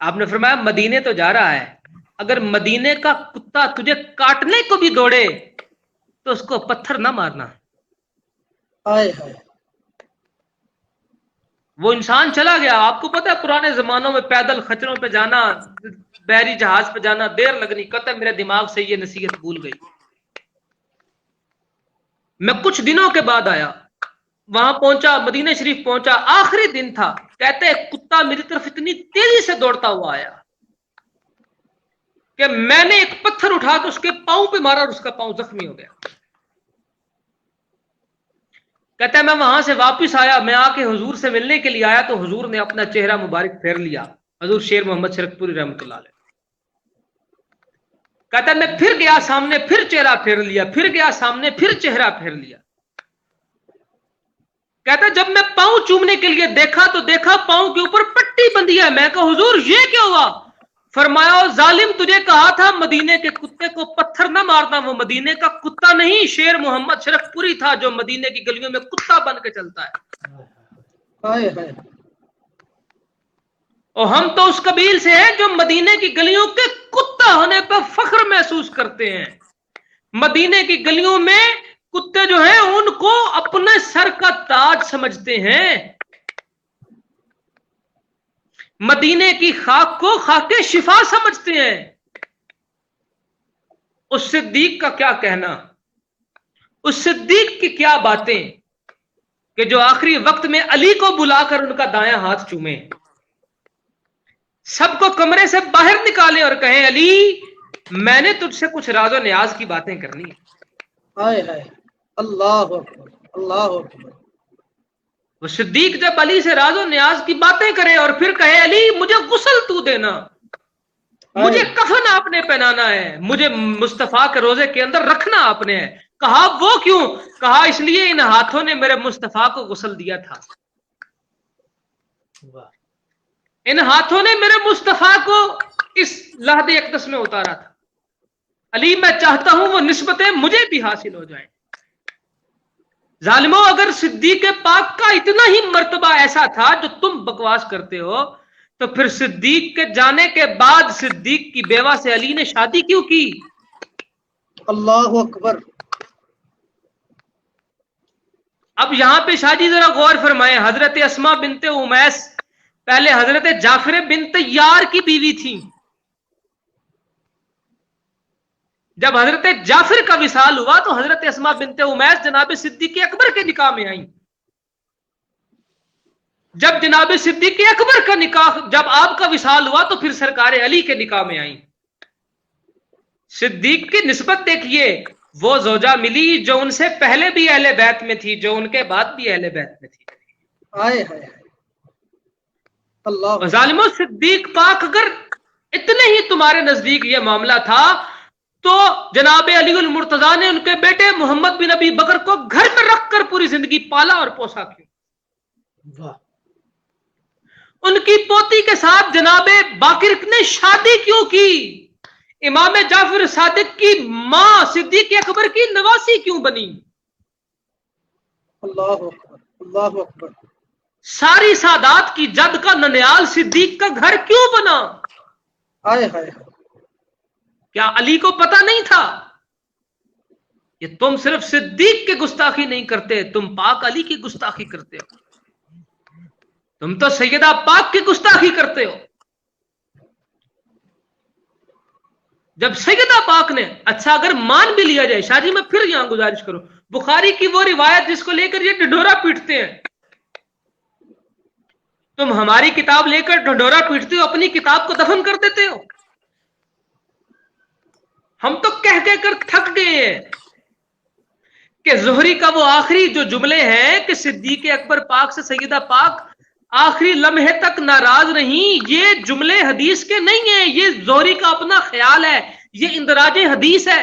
آپ نے فرمایا مدینے تو جا رہا ہے, اگر مدینے کا کتا تجھے کاٹنے کو بھی دوڑے تو اس کو پتھر نہ مارنا. ہائے ہائے وہ انسان چلا گیا. آپ کو پتا ہے پرانے زمانوں میں پیدل خچروں پہ جانا, بحری جہاز پہ جانا دیر لگنی, قطع میرے دماغ سے یہ نصیحت بھول گئی. میں کچھ دنوں کے بعد آیا, وہاں پہنچا, مدینہ شریف پہنچا, آخری دن تھا. کہتے ہیں کتا میری طرف اتنی تیزی سے دوڑتا ہوا آیا کہ میں نے ایک پتھر اٹھا کے اس کے پاؤں پہ مارا اور اس کا پاؤں زخمی ہو گیا. کہتا ہے میں وہاں سے واپس آیا, میں آ کے حضور سے ملنے کے لیے آیا تو حضور نے اپنا چہرہ مبارک پھیر لیا, حضور شیر محمد شرک پوری رحمۃ اللہ علیہ. کہتا ہے میں پھر گیا سامنے, پھر چہرہ پھیر لیا, پھر گیا سامنے, پھر چہرہ پھیر لیا. کہتا ہے جب میں پاؤں چومنے کے لیے دیکھا تو دیکھا پاؤں کے اوپر پٹی بندھی ہے. میں کہا حضور یہ کیا ہوا؟ فرمایا ظالم تجھے کہا تھا مدینے کے کتے کو پتھر نہ مارنا. وہ مدینے کا کتا نہیں, شیر محمد شرف پوری تھا جو مدینے کی گلیوں میں کتا بن کے چلتا ہے. ہائے ہائے اور ہم تو اس قبیل سے ہیں جو مدینے کی گلیوں کے کتا ہونے پر فخر محسوس کرتے ہیں. مدینے کی گلیوں میں کتے جو ہیں ان کو اپنے سر کا تاج سمجھتے ہیں. مدینے کی خاک کو خاک شفا سمجھتے ہیں. اس صدیق کا کیا کہنا, اس صدیق کی کیا باتیں کہ جو آخری وقت میں علی کو بلا کر ان کا دایاں ہاتھ چومے, سب کو کمرے سے باہر نکالے اور کہیں علی میں نے تجھ سے کچھ راز و نیاز کی باتیں کرنی ہیں. ہائے ہائے اللہ اکبر اللہ اکبر. وہ صدیق جب علی سے راز و نیاز کی باتیں کرے اور پھر کہے علی مجھے غسل تو دینا, مجھے کفن آپ نے پہنانا ہے, مجھے مصطفیٰ کے روزے کے اندر رکھنا آپ نے ہے. کہا وہ کیوں؟ کہا اس لیے ان ہاتھوں نے میرے مصطفیٰ کو غسل دیا تھا, ان ہاتھوں نے میرے مصطفیٰ کو اس لحد اقدس میں اتارا تھا. علی میں چاہتا ہوں وہ نسبتیں مجھے بھی حاصل ہو جائیں. ظالموں اگر صدیق پاک کا اتنا ہی مرتبہ ایسا تھا جو تم بکواس کرتے ہو تو پھر صدیق کے جانے کے بعد صدیق کی بیوہ سے علی نے شادی کیوں کی؟ اللہ اکبر. اب یہاں پہ شاہ جی ذرا غور فرمائیں. حضرت اسما بنت امیس پہلے حضرت جعفر بن طیار کی بیوی تھی. جب حضرت جعفر کا وصال ہوا تو حضرت اسما بنت امیس جناب صدیق اکبر کے نکاح میں آئیں. جب جناب صدیق اکبر کا نکاح, جب آپ کا وصال ہوا تو پھر سرکار علی کے نکاح میں آئیں. صدیق کی نسبت دیکھیے, وہ زوجہ ملی جو ان سے پہلے بھی اہل بیت میں تھی, جو ان کے بعد بھی اہل بیت میں تھی. ہائے ہائے اللہ. ظالموں صدیق پاک اگر اتنے ہی تمہارے نزدیک یہ معاملہ تھا تو جناب علی المرتضیٰ نے ان کے بیٹے محمد بن ابی بکر کو گھر میں رکھ کر پوری زندگی پالا اور پوسا کیوں؟ ان کی پوتی کے ساتھ جناب باقر نے شادی کیوں کی؟ امام جعفر صادق کی ماں صدیق اکبر کی نواسی کیوں بنی؟ اللہ اکبر اللہ اکبر. ساری سادات کی جد کا ننیال صدیق کا گھر کیوں بنا؟ ہائے ہائے کیا علی کو پتہ نہیں تھا؟ یہ تم صرف صدیق کی گستاخی نہیں کرتے, تم پاک علی کی گستاخی کرتے ہو. تم تو سیدہ پاک کی گستاخی کرتے ہو. جب سیدہ پاک نے, اچھا اگر مان بھی لیا جائے, شاہ جی میں پھر یہاں گزارش کروں, بخاری کی وہ روایت جس کو لے کر یہ ڈھنڈورا پیٹتے ہیں, تم ہماری کتاب لے کر ڈھنڈورا پیٹتے ہو, اپنی کتاب کو دفن کر دیتے ہو. ہم تو کہہ کر تھک گئے ہیں کہ زہری کا وہ آخری جو جملے ہیں کہ صدیق اکبر پاک سے سیدہ پاک آخری لمحے تک ناراض نہیں, یہ جملے حدیث کے نہیں ہیں, یہ زہری کا اپنا خیال ہے, یہ اندراج حدیث ہے.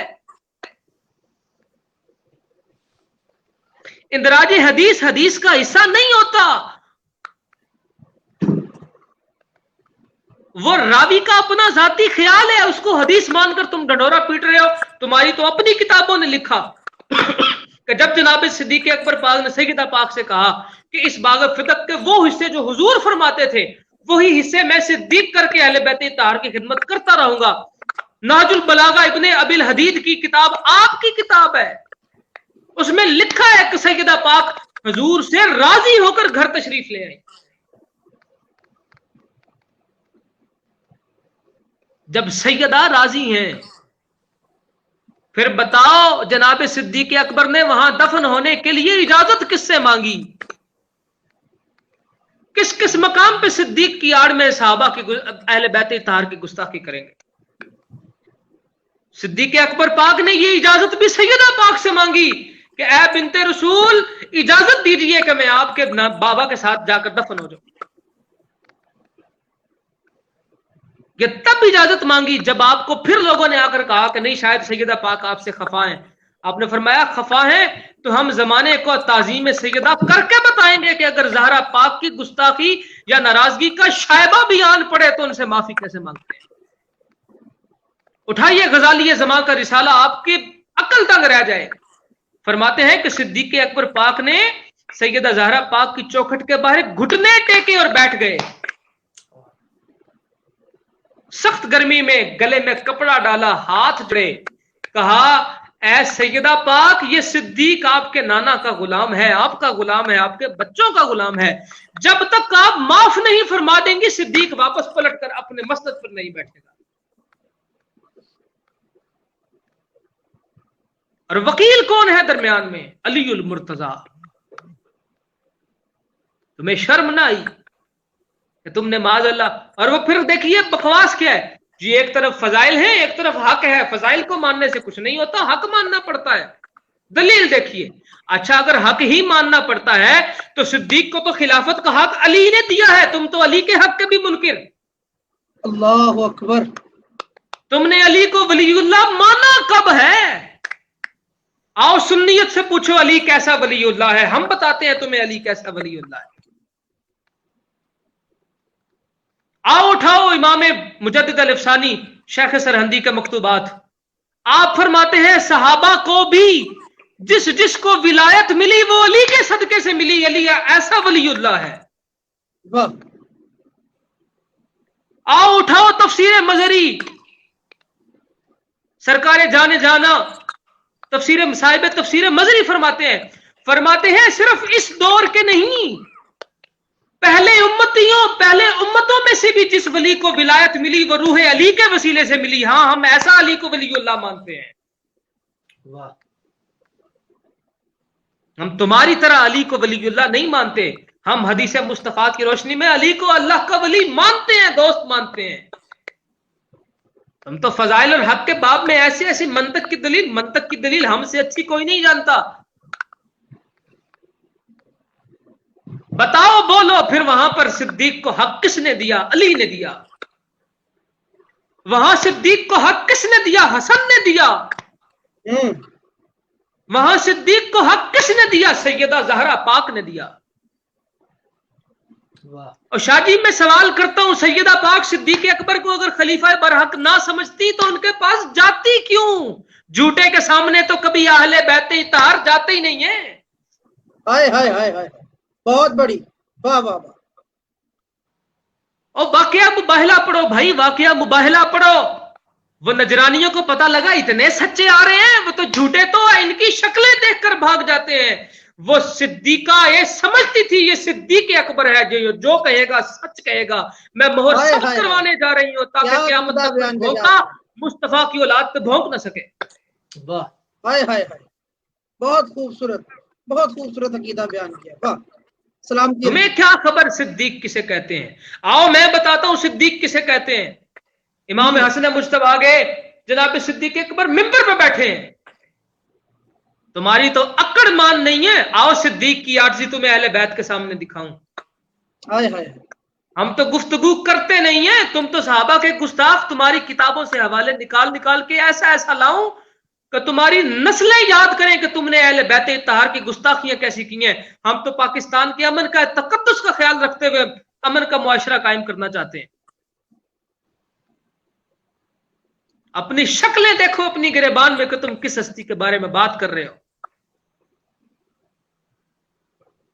اندراج حدیث حدیث کا حصہ نہیں ہوتا, وہ راوی کا اپنا ذاتی خیال ہے, اس کو حدیث مان کر تم ڈنڈورا پیٹ رہے ہو. تمہاری تو اپنی کتابوں نے لکھا کہ جب جناب صدیق اکبر پاک نے سیدہ پاک سے کہا کہ اس باغ فدق کے وہ حصے جو حضور فرماتے تھے وہی حصے میں صدیق کر کے اہل بیت طاہر کی خدمت کرتا رہوں گا. نہج البلاغہ ابن ابی الحدید کی کتاب آپ کی کتاب ہے, اس میں لکھا ہے کہ سیدہ پاک حضور سے راضی ہو کر گھر تشریف لے آئی. جب سیدہ راضی ہیں پھر بتاؤ جناب صدیق اکبر نے وہاں دفن ہونے کے لیے اجازت کس سے مانگی؟ کس کس مقام پہ صدیق کی آڑ میں صحابہ کی اہل بیت طاہر کی گستاخی کریں گے؟ صدیق اکبر پاک نے یہ اجازت بھی سیدہ پاک سے مانگی کہ اے بنت رسول اجازت دیجئے کہ میں آپ کے بابا کے ساتھ جا کر دفن ہو جاؤں. یہ تب اجازت مانگی جب آپ کو پھر لوگوں نے آ کر کہا کہ نہیں شاید سیدہ پاک آپ سے خفا ہیں. آپ نے فرمایا خفا ہیں تو ہم زمانے کو تعظیم سیدہ کر کے بتائیں گے کہ اگر زہرا پاک کی گستاخی یا ناراضگی کا شائبہ بھی آن پڑے تو ان سے معافی کیسے مانگتے ہیں. اٹھائیے غزالی زمان کا رسالہ, آپ کی عقل تنگ رہ جائے. فرماتے ہیں کہ صدیق اکبر پاک نے سیدہ زہرا پاک کی چوکھٹ کے باہر گھٹنے ٹیکے اور بیٹھ گئے. سخت گرمی میں گلے میں کپڑا ڈالا, ہاتھ جڑے, کہا اے سیدہ پاک یہ صدیق آپ کے نانا کا غلام ہے, آپ کا غلام ہے, آپ کے بچوں کا غلام ہے. جب تک آپ معاف نہیں فرما دیں گی صدیق واپس پلٹ کر اپنے مسند پر نہیں بیٹھے گا. اور وکیل کون ہے درمیان میں؟ علی المرتضی. تمہیں شرم نہ آئی کہ تم نے معاذ اللہ. اور وہ پھر دیکھیے بکواس کیا ہے جی, ایک طرف فضائل ہے ایک طرف حق ہے, فضائل کو ماننے سے کچھ نہیں ہوتا, حق ماننا پڑتا ہے. دلیل دیکھیے. اچھا اگر حق ہی ماننا پڑتا ہے تو صدیق کو تو خلافت کا حق علی نے دیا ہے, تم تو علی کے حق کے بھی منکر. اللہ اکبر. تم نے علی کو ولی اللہ مانا کب ہے؟ آؤ سنیت سے پوچھو علی کیسا ولی اللہ ہے, ہم بتاتے ہیں تمہیں علی کیسا ولی اللہ ہے. آؤ اٹھاؤ امام مجدد الافسانی شیخ سرہندی کے مکتوبات. آپ فرماتے ہیں صحابہ کو بھی جس جس کو ولایت ملی وہ علی کے صدقے سے ملی, علی ایسا ولی اللہ ہے. واہ. آؤ اٹھاؤ تفسیر مظہری, سرکار جانے جانا تفسیر مصائب تفسیر مظہری فرماتے ہیں صرف اس دور کے نہیں, پہلے امتوں میں سے بھی جس ولی کو ولایت ملی وہ روح علی کے وسیلے سے ملی. ہاں ہم ایسا علی کو ولی اللہ مانتے ہیں. واہ. ہم تمہاری طرح علی کو ولی اللہ نہیں مانتے, ہم حدیث مصطفیٰ کی روشنی میں علی کو اللہ کا ولی مانتے ہیں, دوست مانتے ہیں. ہم تو فضائل اور حق کے باب میں ایسی منطق کی دلیل ہم سے اچھی کوئی نہیں جانتا. بتاؤ بولو پھر وہاں پر صدیق کو حق کس نے دیا؟ علی نے دیا. وہاں صدیق کو حق کس نے دیا؟ حسن نے دیا. وہاں صدیق کو حق کس نے دیا؟ سیدہ زہرا پاک نے دیا. اور شاہ جی میں سوال کرتا ہوں, سیدہ پاک صدیق اکبر کو اگر خلیفہ برحق نہ سمجھتی تو ان کے پاس جاتی کیوں؟ جھوٹے کے سامنے تو کبھی اہل بیت طاہر جاتے ہی نہیں ہیں. ہائے ہائے ہائے ہائے, بہت بڑی. واہ واہ واہ. اور واقعہ مباہلہ پڑھو بھائی, واقعہ مباہلہ پڑھو. وہ نجرانیوں کو پتہ لگا اتنے سچے آ رہے ہیں, وہ تو جھوٹے تو ان کی شکلیں دیکھ کر بھاگ جاتے ہیں. وہ صدیقہ یہ سمجھتی تھی یہ صدیق اکبر ہے جو کہے گا سچ کہے گا. میں مہر سخت کروانے جا رہی ہوں تاکہ قیامت تک بھونکا مصطفیٰ کی اولاد پہ بھونک نہ سکے. واہ. ہائے ہائے ہائے, بہت خوبصورت عقیدہ بیان کیا. واہ. سلام. تمہیں کیا خبر صدیق کسے کہتے ہیں؟ آؤ میں بتاتا ہوں صدیق کسے کہتے ہیں. امام حسن مجتبی گئے, جناب صدیق اکبر ممبر پہ بیٹھے ہیں. تمہاری تو اکڑ مان نہیں ہے, آؤ صدیق کی عاجزی تمہیں اہل بیت کے سامنے دکھاؤں. ہائے ہائے. ہم تو گفتگو کرتے نہیں ہیں, تم تو صحابہ کے گستاخ. تمہاری کتابوں سے حوالے نکال کے ایسا لاؤں کہ تمہاری نسلیں یاد کریں کہ تم نے اہل بیت طاہر کی گستاخیاں کیسی کی ہیں. ہم تو پاکستان کے امن کا تقدس کا خیال رکھتے ہوئے امن کا معاشرہ قائم کرنا چاہتے ہیں. اپنی شکلیں دیکھو اپنی گریبان میں کہ تم کس ہستی کے بارے میں بات کر رہے ہو.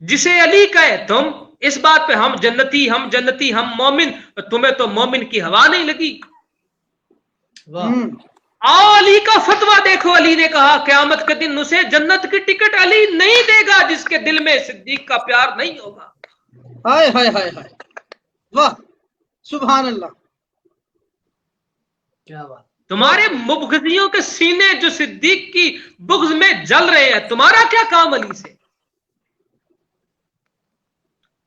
جسے علی کہے تم اس بات پہ ہم جنتی ہم مومن، تمہیں تو مومن کی ہوا نہیں لگی. آؤ علی کا فتویٰ دیکھو. علی نے کہا قیامت کے دن اسے جنت کی ٹکٹ علی نہیں دے گا جس کے دل میں صدیق کا پیار نہیں ہوگا. ہائے ہائے ہائے ہائے، واہ سبحان اللہ، کیا بات. تمہارے مبغضیوں کے سینے جو صدیق کی بغض میں جل رہے ہیں، تمہارا کیا کام علی سے؟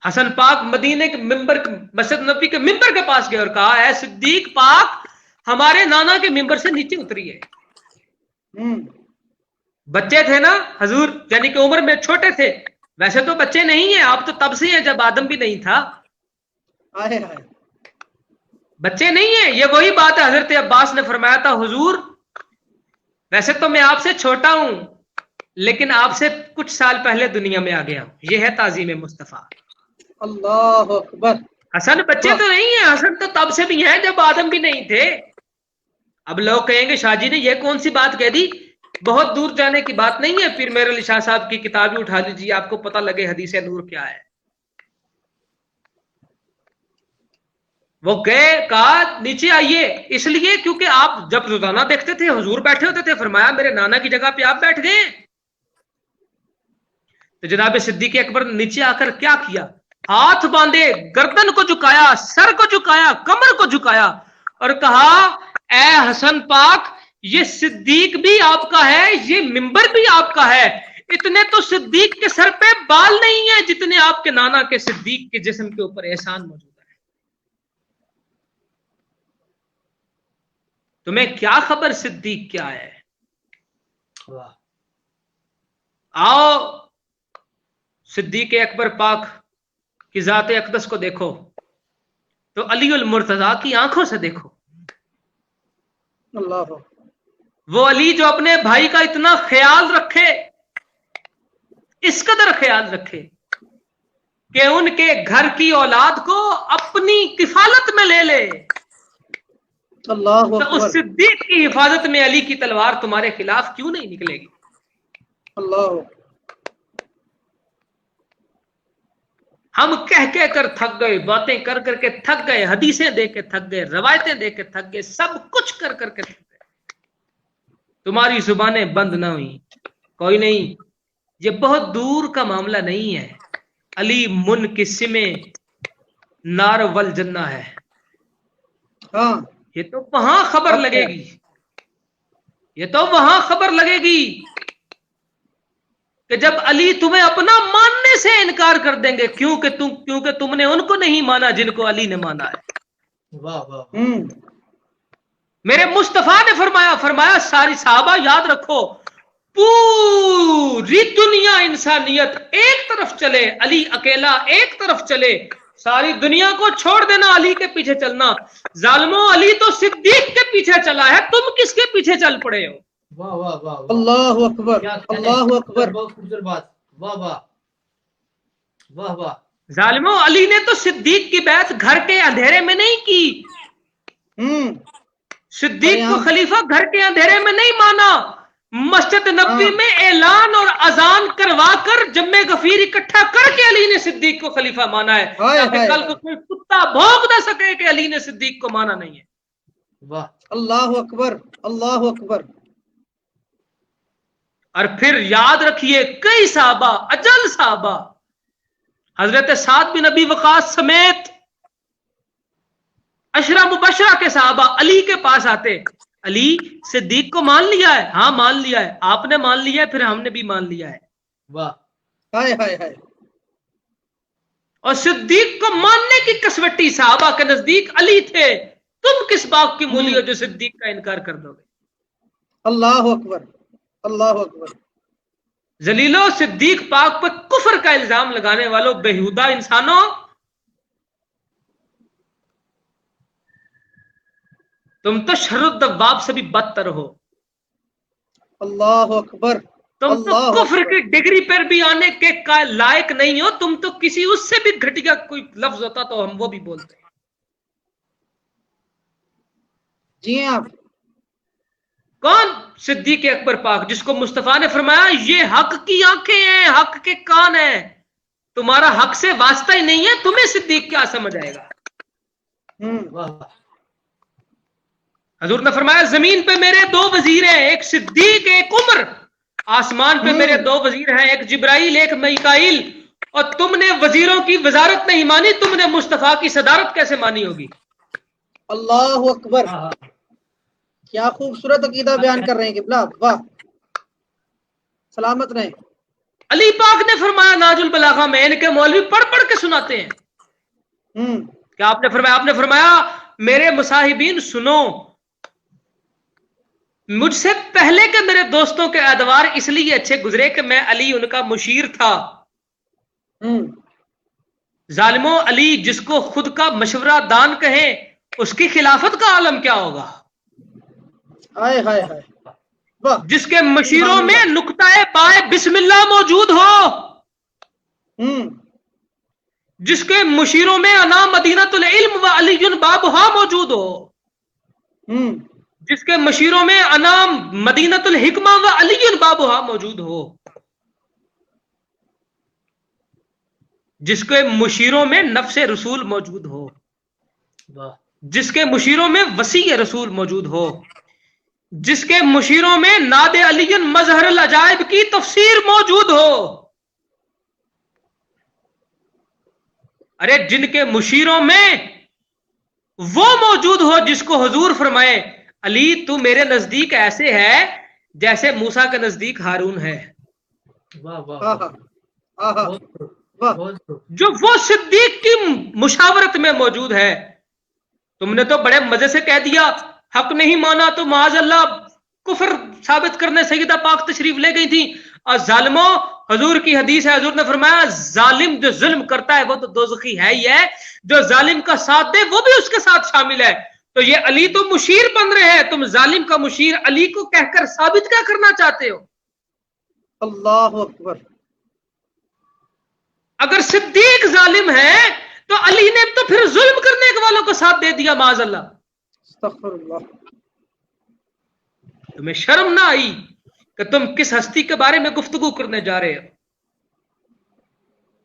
حسن پاک مدینے کے ممبر، مسجد نبی کے ممبر کے پاس گئے اور کہا اے صدیق پاک ہمارے نانا کے ممبر سے نیچے اتریے. بچے تھے نا حضور، یعنی کہ عمر میں چھوٹے تھے. ویسے تو بچے نہیں ہیں، آپ تو تب سے ہیں جب آدم بھی نہیں تھا. ہائے ہائے، بچے نہیں ہیں. یہ وہی بات ہے حضرت عباس نے فرمایا تھا حضور ویسے تو میں آپ سے چھوٹا ہوں لیکن آپ سے کچھ سال پہلے دنیا میں آ گیا ہوں. یہ ہے تعظیم مصطفیٰ. اللہ اکبر. حسن بچے تو نہیں ہیں، حسن تو تب سے بھی ہیں جب آدم بھی نہیں تھے. اب لوگ کہیں گے شاہ جی نے یہ کون سی بات کہہ دی. بہت دور جانے کی بات نہیں ہے. پیر میر علی شاہ صاحب کی کتابیں اٹھا لیجیے، آپ کو پتہ لگے حدیث نور کیا ہے. وہ گئے، کہا نیچے آئیے، اس لیے کیونکہ آپ جب روزانہ دیکھتے تھے حضور بیٹھے ہوتے تھے. فرمایا میرے نانا کی جگہ پہ آپ بیٹھ گئے. تو جناب صدیق اکبر نے نیچے آ کر کیا کیا؟ ہاتھ باندھے، گردن کو جھکایا، سر کو جھکایا، کمر کو جھکایا اور کہا اے حسن پاک یہ صدیق بھی آپ کا ہے، یہ ممبر بھی آپ کا ہے. اتنے تو صدیق کے سر پہ بال نہیں ہیں جتنے آپ کے نانا کے صدیق کے جسم کے اوپر احسان موجود ہے. تمہیں کیا خبر صدیق کیا ہے؟ آؤ صدیق اکبر پاک کی ذات اقدس کو دیکھو تو علی المرتضیٰ کی آنکھوں سے دیکھو. اللہ، وہ علی جو اپنے بھائی کا اتنا خیال رکھے، اس قدر خیال رکھے کہ ان کے گھر کی اولاد کو اپنی کفالت میں لے لے. اللہ تو اس اکبر. صدیق کی حفاظت میں علی کی تلوار تمہارے خلاف کیوں نہیں نکلے گی؟ اللہ، ہم کہہ کر تھک گئے، باتیں کر کے تھک گئے، حدیثیں دے کے تھک گئے، روایتیں دے کے تھک گئے، سب کچھ کر کے تھک گئے. تمہاری زبانیں بند نہ ہوئی. کوئی نہیں، یہ بہت دور کا معاملہ نہیں ہے. علی منقسم نار والجنہ ہے. ہاں، یہ تو وہاں خبر لگے گی، یہ تو وہاں خبر لگے گی کہ جب علی تمہیں اپنا ماننے سے انکار کر دیں گے. کیونکہ تم نے ان کو نہیں مانا جن کو علی نے مانا ہے. واہ واہ. میرے مصطفیٰ نے فرمایا ساری صحابہ یاد رکھو، پوری دنیا انسانیت ایک طرف چلے، علی اکیلا ایک طرف چلے. ساری دنیا کو چھوڑ دینا، علی کے پیچھے چلنا. ظالموں علی تو صدیق کے پیچھے چلا ہے، تم کس کے پیچھے چل پڑے ہو؟ واہ واہ واہ. اللہ اکبر، اللہ اکبر. بہت خوبصورت بات. واہ واہ واہ واہ. ظالموں علی نے تو صدیق کی بیعت گھر کے اندھیرے میں نہیں کی. صدیق کو خلیفہ گھر کے اندھیرے میں نہیں مانا، مسجد نبوی میں اعلان اور اذان کروا کر جمع غفیر اکٹھا کر کے علی نے صدیق کو خلیفہ مانا ہے، تاکہ کل کو کوئی کتا بھونک نہ سکے کہ علی نے صدیق کو مانا نہیں ہے. واہ. اللہ اکبر، اللہ اکبر. اور پھر یاد رکھیے کئی صحابہ، اجل صحابہ، حضرت سعد بن ابی وقاص سمیت عشرہ مبشرہ کے صحابہ علی کے پاس آتے، علی صدیق کو مان لیا ہے؟ ہاں مان لیا ہے. آپ نے مان لیا ہے، پھر ہم نے بھی مان لیا ہے. واہ. ہائے ہائے ہائے. اور صدیق کو ماننے کی کسوٹی صحابہ کے نزدیک علی تھے. تم کس باغ کی مولی ہو جو صدیق کا انکار کر دو گے؟ اللہ اکبر، اللہ اکبر. ذلیلو، صدیق پاک پر کفر کا الزام لگانے والوں، بےہودہ انسانوں، تم تو شر الدواب سے بھی بدتر ہو. اللہ اکبر. تم تو کفر کی ڈگری پر بھی آنے کے لائق نہیں ہو. تم تو کسی اس سے بھی گھٹیا کوئی لفظ ہوتا تو ہم وہ بھی بولتے. جی آپ کون؟ صدیق اکبر پاک، جس کو مصطفیٰ نے فرمایا یہ حق کی آنکھیں ہیں، حق کے کان ہیں. تمہارا حق سے واسطہ ہی نہیں ہے، تمہیں صدیق کیا سمجھ آئے گا؟ حضور نے فرمایا زمین پہ میرے دو وزیر ہیں، ایک صدیق ایک عمر، آسمان پہ میرے دو وزیر ہیں، ایک جبرائیل ایک میکائیل، اور تم نے وزیروں کی وزارت نہیں مانی، تم نے مصطفیٰ کی صدارت کیسے مانی ہوگی؟ اللہ اکبر، کیا خوبصورت عقیدہ بیان کر رہے ہیں قبلہ، واہ، سلامت رہیں۔ علی پاک نے فرمایا ناج البلاغہ میں، ان کے مولوی پڑھ پڑھ کے سناتے ہیں، کیا آپ نے فرمایا میرے مصاحبین سنو، مجھ سے پہلے کے میرے دوستوں کے ادوار اس لیے اچھے گزرے کہ میں علی ان کا مشیر تھا۔ ظالموں، علی جس کو خود کا مشورہ دان کہیں، اس کی خلافت کا عالم کیا ہوگا؟ ہائے ہائے ہائے، واہ، جس کے مشیروں میں نقطہ بائے بسم اللہ موجود ہو، جس کے مشیروں میں انا مدینۃ العلم و علی بابھا موجود ہو، جس کے مشیروں میں انا مدینۃ الحکمہ و علی بابھا موجود ہو، جس کے مشیروں میں نفس رسول موجود ہو، جس کے مشیروں میں وسیع رسول موجود ہو، جس کے مشیروں میں ناد علی مظہر العجائب کی تفسیر موجود ہو، ارے جن کے مشیروں میں وہ موجود ہو جس کو حضور فرمائے علی تو میرے نزدیک ایسے ہے جیسے موسیٰ کے نزدیک ہارون ہے، جو وہ صدیق کی مشاورت میں موجود ہے۔ تم نے تو بڑے مزے سے کہہ دیا حق نہیں مانا تو معاذ اللہ کفر ثابت کرنے سیدہ پاک تشریف لے گئی تھی، اور ظالموں حضور کی حدیث ہے، حضور نے فرمایا ظالم جو ظلم کرتا ہے وہ تو دوزخی ہے ہی ہے، جو ظالم کا ساتھ دے وہ بھی اس کے ساتھ شامل ہے۔ تو یہ علی تو مشیر بن رہے ہیں، تم ظالم کا مشیر علی کو کہہ کر ثابت کیا کرنا چاہتے ہو؟ اللہ اکبر، اگر صدیق ظالم ہے تو علی نے تو پھر ظلم کرنے والوں کو ساتھ دے دیا، معاذ اللہ۔ استغفر اللہ، تمہیں شرم نہ آئی کہ تم کس ہستی کے بارے میں گفتگو کرنے جا رہے ہو؟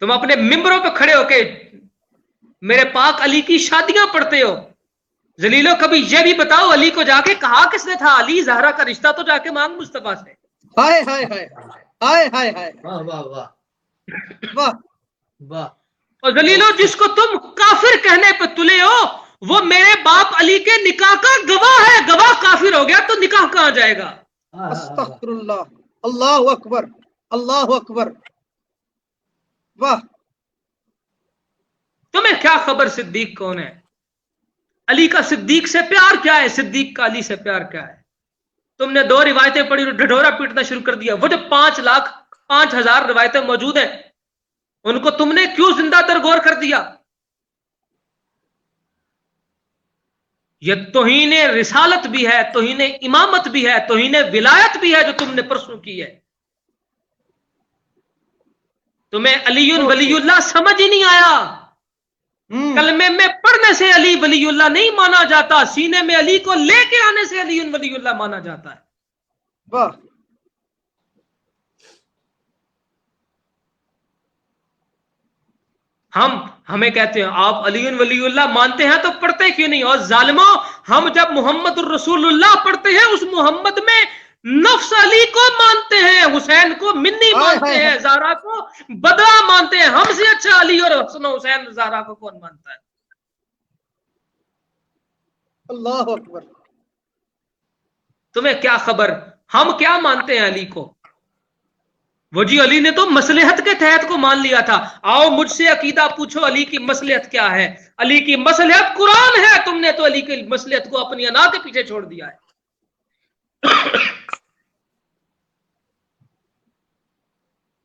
تم اپنے ممبروں پہ کھڑے ہو کے میرے پاک علی کی شادیاں پڑھتے ہو۔ ذلیلو کبھی یہ بھی بتاؤ علی کو جا کے کہا کس نے تھا علی زہرا کا رشتہ تو جا کے مانگ مصطفیٰ سے۔ ہائے ہائے ہائے ہائے ہائے ہائے، واہ واہ واہ واہ، واہ، اور ذلیلو جس کو تم کافر کہنے پہ تلے ہو وہ میرے باپ علی کے نکاح کا گواہ ہے، گواہ کافر ہو گیا تو نکاح کہاں جائے گا؟ استغفر اللہ، اللہ اکبر، اللہ اکبر، واہ، تمہیں کیا خبر صدیق کون ہے؟ علی کا صدیق سے پیار کیا ہے؟ صدیق کا علی سے پیار کیا ہے؟ تم نے 2 روایتیں پڑھی اور ڈھڈورا پیٹنا شروع کر دیا۔ وہ جو 5,05,000 روایتیں موجود ہیں ان کو تم نے کیوں زندہ درگور کر دیا؟ یہ توہین رسالت بھی ہے، توہین امامت بھی ہے، توہین ولایت بھی ہے جو تم نے پرسوں کی ہے۔ تمہیں علی ولی اللہ سمجھ ہی نہیں آیا۔ کلمے میں پڑھنے سے علی ولی اللہ نہیں مانا جاتا، سینے میں علی کو لے کے آنے سے علی ولی اللہ مانا جاتا ہے۔ واہ، ہمیں کہتے ہیں آپ علی ولی اللہ مانتے ہیں تو پڑھتے کیوں نہیں؟ اور ظالموں ہم جب محمد الرسول اللہ پڑھتے ہیں اس محمد میں نفس علی کو مانتے ہیں، حسین کو منی مانتے ہیں، زہرا کو بدرا مانتے ہیں۔ ہم سے اچھا علی اور حسن و حسین زہرا کو کون مانتا ہے؟ اللہ اکبر، تمہیں کیا خبر؟ ہم کیا مانتے ہیں علی کو؟ وہ جی علی نے تو مصلحت کے تحت کو مان لیا تھا۔ آؤ مجھ سے عقیدہ پوچھو علی کی مصلحت کیا ہے؟ علی کی مصلحت قرآن ہے، تم نے تو علی کی مصلحت کو اپنی انا کے پیچھے چھوڑ دیا ہے۔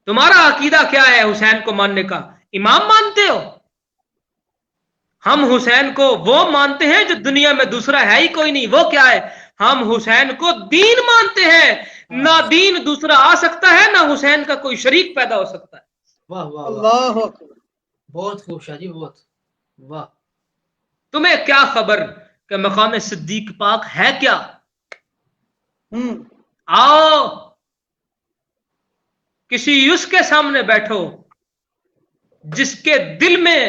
تمہارا عقیدہ کیا ہے حسین کو ماننے کا؟ امام مانتے ہو؟ ہم حسین کو وہ مانتے ہیں جو دنیا میں دوسرا ہے ہی کوئی نہیں۔ وہ کیا ہے؟ ہم حسین کو دین مانتے ہیں، نہ دین دوسرا آ سکتا ہے نہ حسین کا کوئی شریک پیدا ہو سکتا ہے۔ واہ واہ، اللہ اکبر، بہت خوب شاہ جی، بہت واہ۔ تمہیں کیا خبر کہ مقام صدیق پاک ہے کیا؟ آؤ کسی اس کے سامنے بیٹھو جس کے دل میں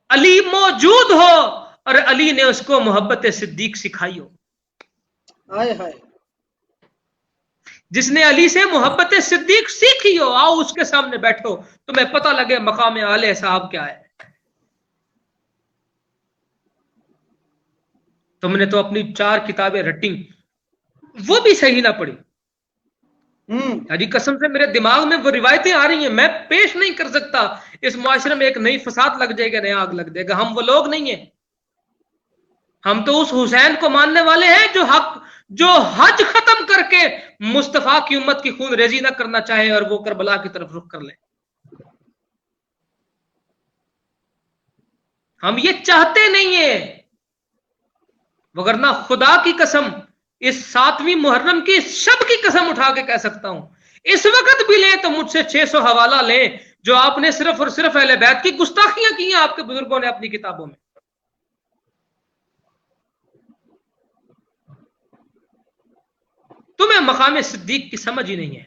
علی موجود ہو اور علی نے اس کو محبت صدیق سکھائی ہو. ہائے ہائے. جس نے علی سے محبت صدیق سیکھی ہو, آؤ اس کے سامنے بیٹھو, تمہیں پتہ لگے مقام اعلی صاحب کیا ہے. تم نے تو اپنی 4 کتابیں رٹی, وہ بھی صحیح نہ پڑھی. حاجی قسم سے میرے دماغ میں وہ روایتیں آ رہی ہیں, میں پیش نہیں کر سکتا. اس معاشرے میں ایک نئی فساد لگ جائے گا, نیا آگ لگ جائے گا. ہم وہ لوگ نہیں ہیں. ہم تو اس حسین کو ماننے والے ہیں جو حج ختم کر کے مصطفیٰ کی امت کی خون ریزی نہ کرنا چاہے اور وہ کربلا کی طرف رخ کر لے. ہم یہ چاہتے نہیں ہیں, وگرنہ خدا کی قسم اس 7ویں محرم کی شب کی قسم اٹھا کے کہہ سکتا ہوں, اس وقت بھی لیں تو مجھ سے 600 حوالہ لیں جو آپ نے صرف اور صرف اہل بیت کی گستاخیاں کی ہیں آپ کے بزرگوں نے اپنی کتابوں میں. تمہیں مقام صدیق کی سمجھ ہی نہیں ہے.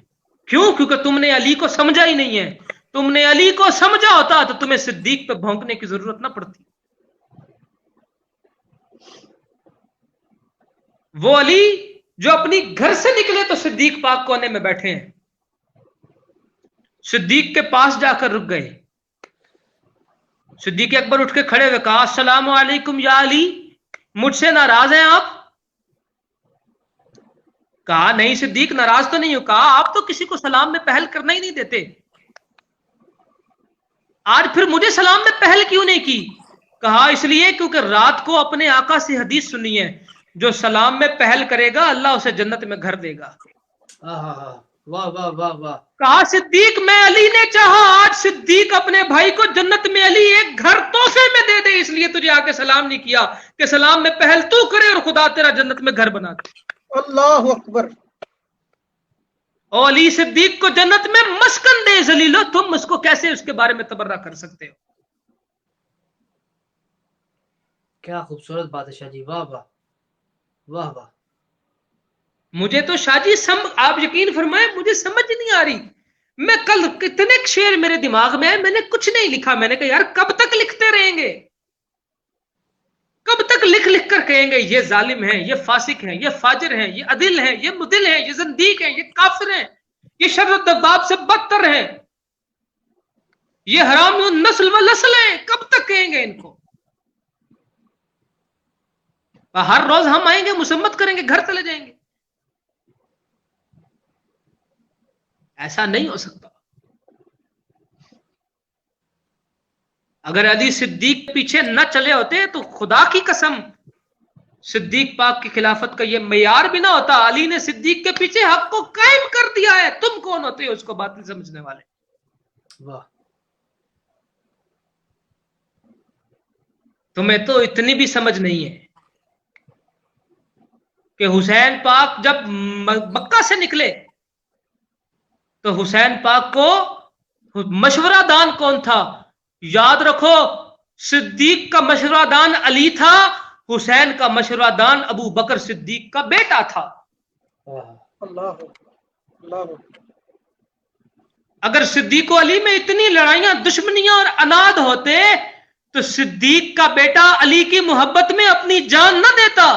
کیوں؟ کیونکہ تم نے علی کو سمجھا ہی نہیں ہے. تم نے علی کو سمجھا ہوتا تو تمہیں صدیق پہ بھونکنے کی ضرورت نہ پڑتی. وہ علی جو اپنی گھر سے نکلے تو صدیق پاک کونے میں بیٹھے ہیں, صدیق کے پاس جا کر رک گئے. صدیق اکبر اٹھ کے کھڑے ہوئے, کہا السلام علیکم یا علی, مجھ سے ناراض ہیں آپ؟ کہا نہیں صدیق, ناراض تو نہیں ہو. کہا آپ تو کسی کو سلام میں پہل کرنا ہی نہیں دیتے, آج پھر مجھے سلام میں پہل کیوں نہیں کی؟ کہا اس لیے کیونکہ رات کو اپنے آقا سے حدیث سنی ہے, جو سلام میں پہل کرے گا اللہ اسے جنت میں گھر دے گا. واہ واہ واہ واہ. کہا صدیق میں علی نے چاہا آج صدیق اپنے بھائی کو جنت میں علی ایک گھر تحفے میں دے دے, اس لیے تجھے آ کے سلام نہیں کیا کہ سلام میں پہل تو کرے اور خدا تیرا جنت میں گھر بنا دے. اللہ اکبر. اور علی صدیق کو جنت میں مسکن دے ذلیلو, تم اس کو کیسے اس کے بارے میں تبرہ کر سکتے ہو؟ کیا خوبصورت بات ہے شاہ جی, واہ واہ واہ واہ. مجھے تو شاہ جی آپ یقین فرمائیں مجھے سمجھ نہیں آ رہی. میں کل کتنے شعر میرے دماغ میں ہے, میں نے کچھ نہیں لکھا. میں نے کہا یار کب تک لکھتے رہیں گے, کب تک لکھ لکھ کر کہیں گے یہ ظالم ہیں, یہ فاسق ہیں, یہ فاجر ہیں, یہ عدل ہیں, یہ مدل ہیں, یہ زندیق ہیں, یہ کافر ہیں, یہ شر و دباب سے بدتر ہیں, یہ حرام نسل و نسل ہیں. کب تک کہیں گے ان کو؟ ہر روز ہم آئیں گے, مسمت کریں گے, گھر چلے جائیں گے. ایسا نہیں ہو سکتا. اگر علی صدیق پیچھے نہ چلے ہوتے تو خدا کی قسم صدیق پاک کی خلافت کا یہ معیار بھی نہ ہوتا. علی نے صدیق کے پیچھے حق کو قائم کر دیا ہے, تم کون ہوتے ہو اس کو باطل سمجھنے والے؟ واہ. تمہیں تو اتنی بھی سمجھ نہیں ہے کہ حسین پاک جب مکہ سے نکلے تو حسین پاک کو مشورہ دان کون تھا؟ یاد رکھو صدیق کا مشورہ دان علی تھا, حسین کا مشورہ دان ابو بکر صدیق کا بیٹا تھا. اللہ. اگر صدیق و علی میں اتنی لڑائیاں, دشمنیاں اور اناد ہوتے تو صدیق کا بیٹا علی کی محبت میں اپنی جان نہ دیتا.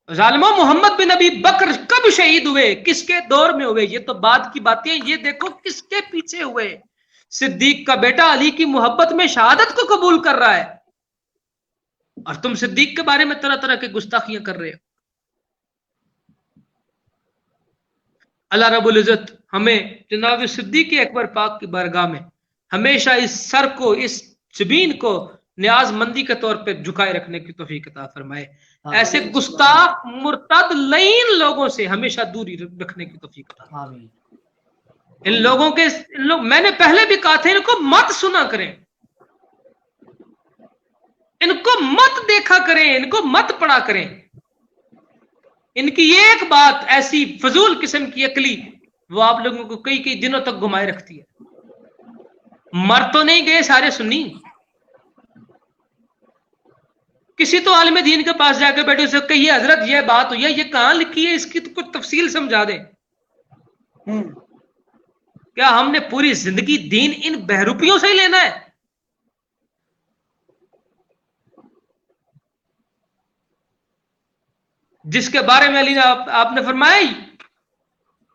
ظالموں, محمد بن ابی بکر کب شہید ہوئے, کس کے دور میں ہوئے؟ یہ تو بعد کی باتیں, یہ دیکھو کس کے پیچھے ہوئے. صدیق کا بیٹا علی کی محبت میں شہادت کو قبول کر رہا ہے اور تم صدیق کے بارے میں طرح طرح کے گستاخیاں کر رہے ہو. اللہ رب العزت ہمیں جناب صدیق اکبر پاک کی بارگاہ میں ہمیشہ اس سر کو, اس زمین کو نیاز مندی کے طور پہ جھکائے رکھنے کی توفیق عطا فرمائے. ایسے گستاخ مرتد لعین لوگوں سے ہمیشہ دوری رکھنے کی توفیق عطا فرمائے. ان لوگوں کے میں نے پہلے بھی کہا تھا ان کو مت سنا کریں, ان کو مت دیکھا کریں, ان کو مت پڑھا کریں. ان کی ایک بات ایسی فضول قسم کی عقلی وہ آپ لوگوں کو کئی کئی دنوں تک گھمائے رکھتی ہے. مر تو نہیں گئے سارے سنی. کسی تو عالم دین کے پاس جا کے بیٹھے اسے کہیے حضرت یہ بات ہوئی ہے, یہ کہاں لکھی ہے, اس کی تو کچھ تفصیل سمجھا دیں. کیا ہم نے پوری زندگی دین ان بہروپیوں سے ہی لینا ہے؟ جس کے بارے میں علی نے آپ نے فرمایا،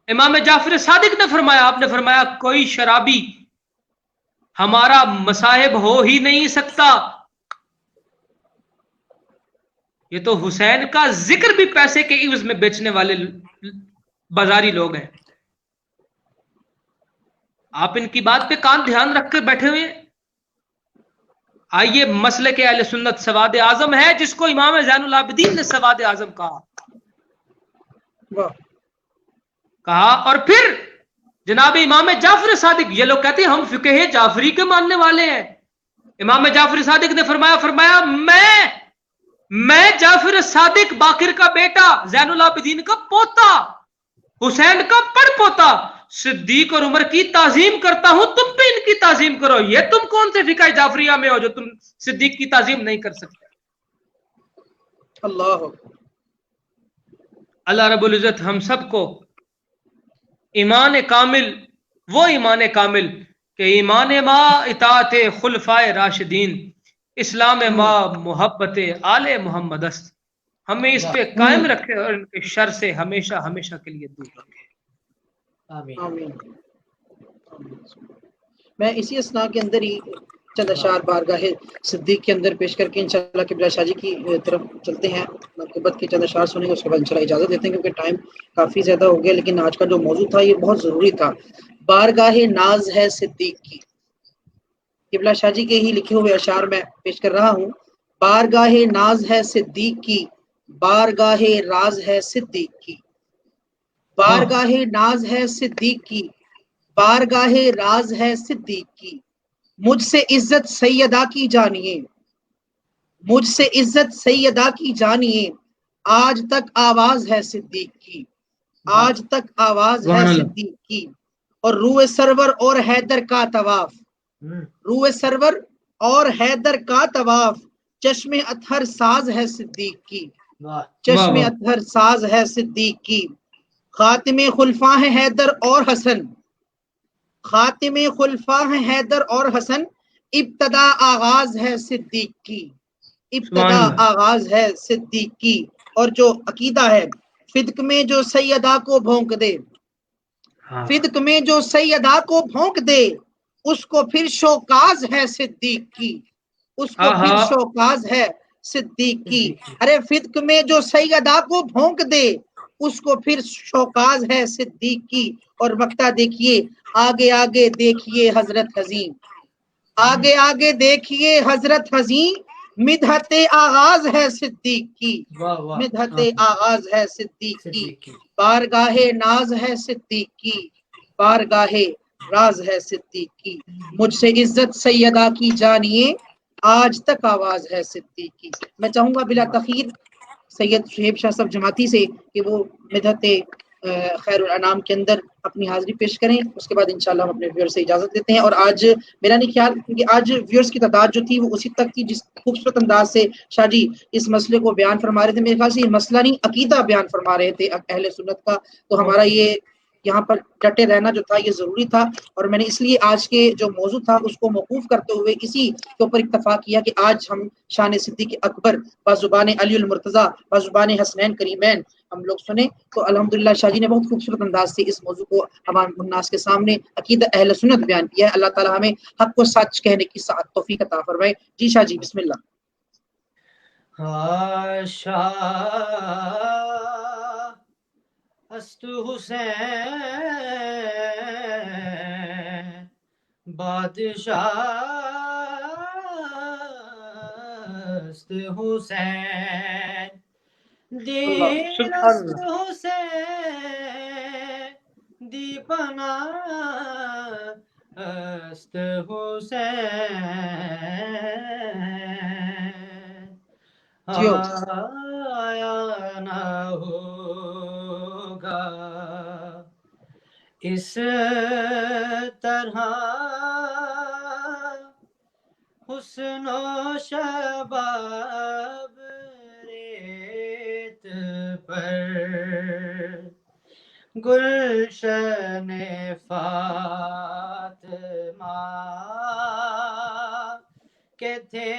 امام جعفر صادق نے فرمایا، آپ نے فرمایا کوئی شرابی ہمارا مصاحب ہو ہی نہیں سکتا. یہ تو حسین کا ذکر بھی پیسے کے عوض میں بیچنے والے بازاری لوگ ہیں. آپ ان کی بات پہ کان دھیان رکھ کر بیٹھے ہوئے ہیں. آئیے مسلک اہل سنت سواد اعظم ہے، جس کو امام زین العابدین نے سواد اعظم کہا. اور پھر جناب امام جعفر صادق، یہ لوگ کہتے ہیں ہم فقہ جعفری کے ماننے والے ہیں. امام جعفر صادق نے فرمایا میں جعفر صادق باقر کا بیٹا، زین العابدین کا پوتا، حسین کا پڑ پوتا، صدیق اور عمر کی تعظیم کرتا ہوں، تم بھی ان کی تعظیم کرو. یہ تم کون سے فقہ جعفریہ میں ہو جو تم صدیق کی تعظیم نہیں کر سکتے؟ اللہ اللہ رب العزت ہم سب کو ایمان کامل، وہ ایمان کامل کہ ایمان ما اطاعت خلفائے راشدین، اسلام ما محبت آل محمد است، ہمیں اس پہ قائم رکھے اور ان کے شر سے ہمیشہ ہمیشہ کے لیے دور رکھے. آمین. میں اسی اسنا کے اندر ہی چند اشعار بارگاہ صدیق کے اندر پیش کر کے انشاءاللہ قبلہ شاہ جی کی طرف چلتے ہیں. محبت کے چند اشعار سنیں گے، اس کے بعد انشاءاللہ اجازت دیتے ہیں کیونکہ ٹائم کافی زیادہ ہو گیا. لیکن آج کا جو موضوع تھا یہ بہت ضروری تھا. بارگاہ ناز ہے صدیق کی. قبلہ شاہ جی کے ہی لکھے ہوئے اشعار میں پیش کر رہا ہوں. بارگاہ ناز ہے صدیق کی، بارگاہ راز ہے صدیق کی. بارگاہ ناز ہے صدیق کی، بارگاہ راز ہے صدیق کی. مجھ سے عزت سیدہ کی جانیے، مجھ سے عزت سیدہ کی جانیے. آج تک آواز ہے صدیق کی، آج تک آواز ہے صدیق کی. اور روح سرور اور حیدر کا طواف، روح سرور اور حیدر کا طواف، چشم اطہر ساز ہے صدیق کی، چشم اطہر ساز ہے صدیق کی. خاتم خلفاء ہیں حیدر اور حسن، خاتم خلفاء ہیں حیدر اور حسن. ابتدا آغاز ہے صدیق کی، ابتدا آغاز ہے صدیق کی. اور جو عقیدہ ہے، فدق میں جو سیدہ کو بھونک دے، فدق میں جو سیدہ کو بھونک دے، اس کو پھر شوکاز ہے صدیق کی، اس کو پھر شوکاز ہے صدیق کی. ارے فدق میں جو سیدہ کو بھونک دے، اس کو پھر شوکاز ہے صدیق کی. اور مقطع دیکھیے، آگے آگے دیکھیے حضرت حزین، آگے آگے دیکھیے حضرت حزین. مدحت آغاز ہے صدیق کی، مدحت آغاز ہے صدیق کی. بارگاہ ناز ہے صدیق کی، بارگاہ راز ہے صدیق کی. مجھ سے عزت سیدہ کی جانیے، آج تک آواز ہے صدیق کی. میں چاہوں گا بلا تاخیر سید شہیب شاہ صاحب جماعتی سے کہ وہ مدحت خیر الانام کے اندر اپنی حاضری پیش کریں. اس کے بعد انشاءاللہ ہم اپنے ویور سے اجازت دیتے ہیں. اور آج میرا نہیں خیال کیونکہ آج ویورز کی تعداد جو تھی وہ اسی تک تھی جس خوبصورت انداز سے شاہ جی اس مسئلے کو بیان فرما رہے تھے. میرے خیال سے یہ مسئلہ نہیں عقیدہ بیان فرما رہے تھے اہل سنت کا. تو ہمارا یہ یہاں پر ڈٹے رہنا جو تھا یہ ضروری تھا. اور میں نے اس لیے آج کے جو موضوع تھا اس کو موقوف کرتے ہوئے اسی کے اوپر اکتفا کیا کہ آج ہم شان صدیق اکبر بزبان علی المرتضیٰ بزبان حسنین کریمین ہم لوگ سنیں. تو الحمدللہ شاہ جی نے بہت خوبصورت انداز سے اس موضوع کو عوام الناس کے سامنے عقیدہ اہل سنت بیان کیا ہے. اللہ تعالی ہمیں حق کو سچ کہنے کی سعادت توفیق عطا فرمائے. جی شاہ جی بسم اللہ. است حسین بادشاہ است حسین دین است حسین دی پناہ است حسین آیا نہ ہوگا اس طرح حسن و شباب ریت پر گلشن فاطمہ کے تھے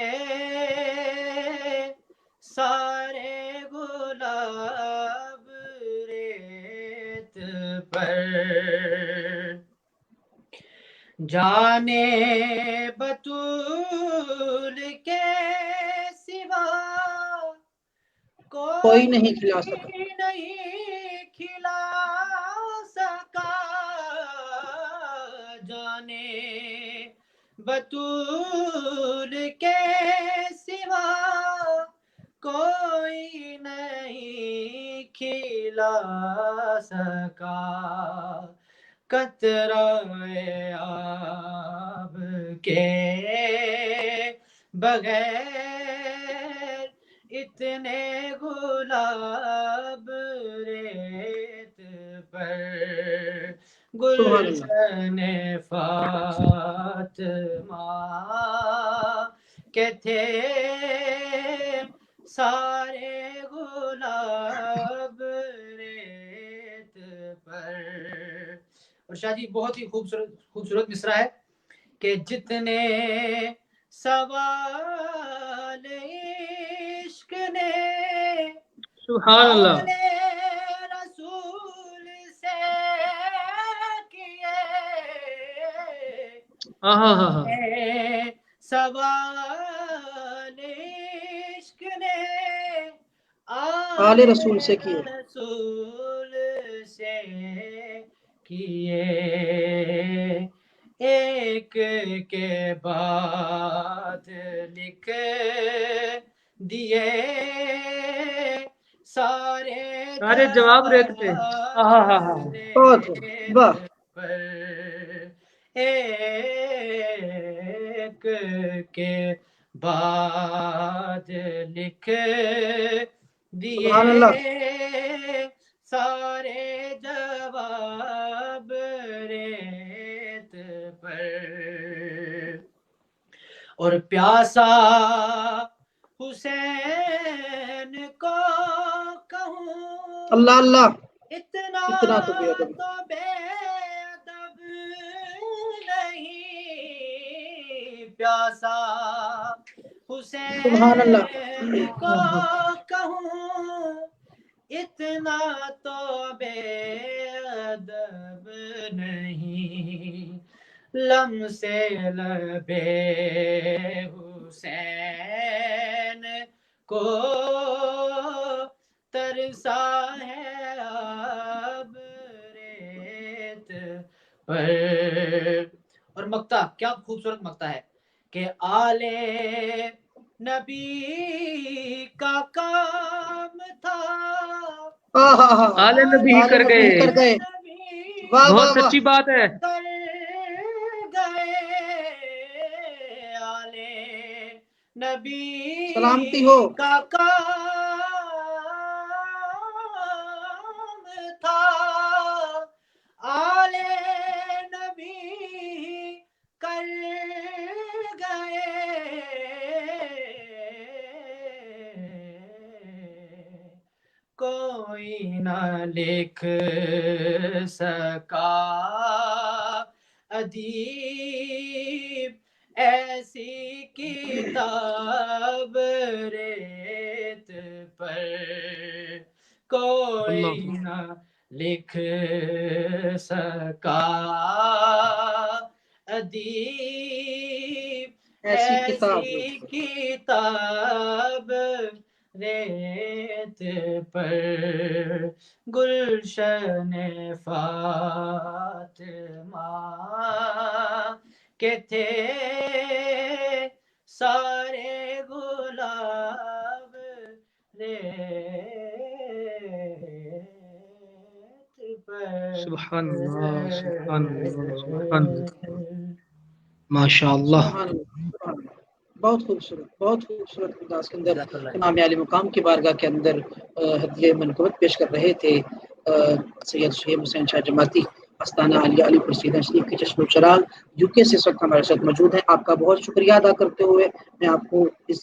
سارے گلاب ریت پر، جانے بطول کے سوا کوئی نہیں کھلا سکا، نہیں کھلا سکا، جانے بطول کے سوا کوئی نہیں کھلا سکا، قطرہ آب کے بغیر اتنے گلاب ریت پر، گلشن فاطمہ کے تھے سارے گلاب ریت پر۔ اور شاہ جی بہت ہی خوبصورت مصرع ہے کہ جتنے سوال عشق نے سبحان اللہ، آل رسول سے کیے، سوال عشق نے آل رسول سے کیے، رسول سے کیے، ایک کے بعد لکھ دیے سارے جواب ریت پہ، بہت واہ، پر، ایک کے بعد لکھ دیے سبحان اللہ، سارے جواب ریت پر، اور پیاسا حسین کو کہوں اللہ اللہ، اتنا تو بے ادب تو بے ادب نہیں، پیاسا سبحان اللہ، حسین کو کہوں اتنا تو بے ادب نہیں، لمس لبے حسین کو ترسا ہے اب ریت پر۔ اور مقطع کیا خوبصورت مقطع ہے کہ آل نبی کا کام تھا، آل نبی کر گئے، واہ بہت واہ واہ، سچی بات ہے، کر گئے، آل نبی سلامتی ہو، کا کام تھا، آل نبی کر گئے، کوئی نہ لکھ سکا ادیب ایسی کتاب ریت پر، کوئی نہ لکھ سکا ادیب ایسی کتاب ریت پر، گلشن فاطمہ کے تھے سارے گلاب ریت پر۔ سبحان اللہ، سبحان اللہ، سبحان اللہ، ماشاء اللہ، سبحان اللہ، بہت خوبصورت انداز کے اندر امام علی مقام کی بارگاہ کے اندر ہدیہ منقبت پیش کر رہے تھے سید شہیب حسین شاہ جماعتی آستانہ عالیہ علی پور سیدھا شریف کے چشم و چراغ یو کے سے اس وقت ہمارے ساتھ موجود ہیں۔ آپ کا بہت شکریہ ادا کرتے ہوئے میں آپ کو اس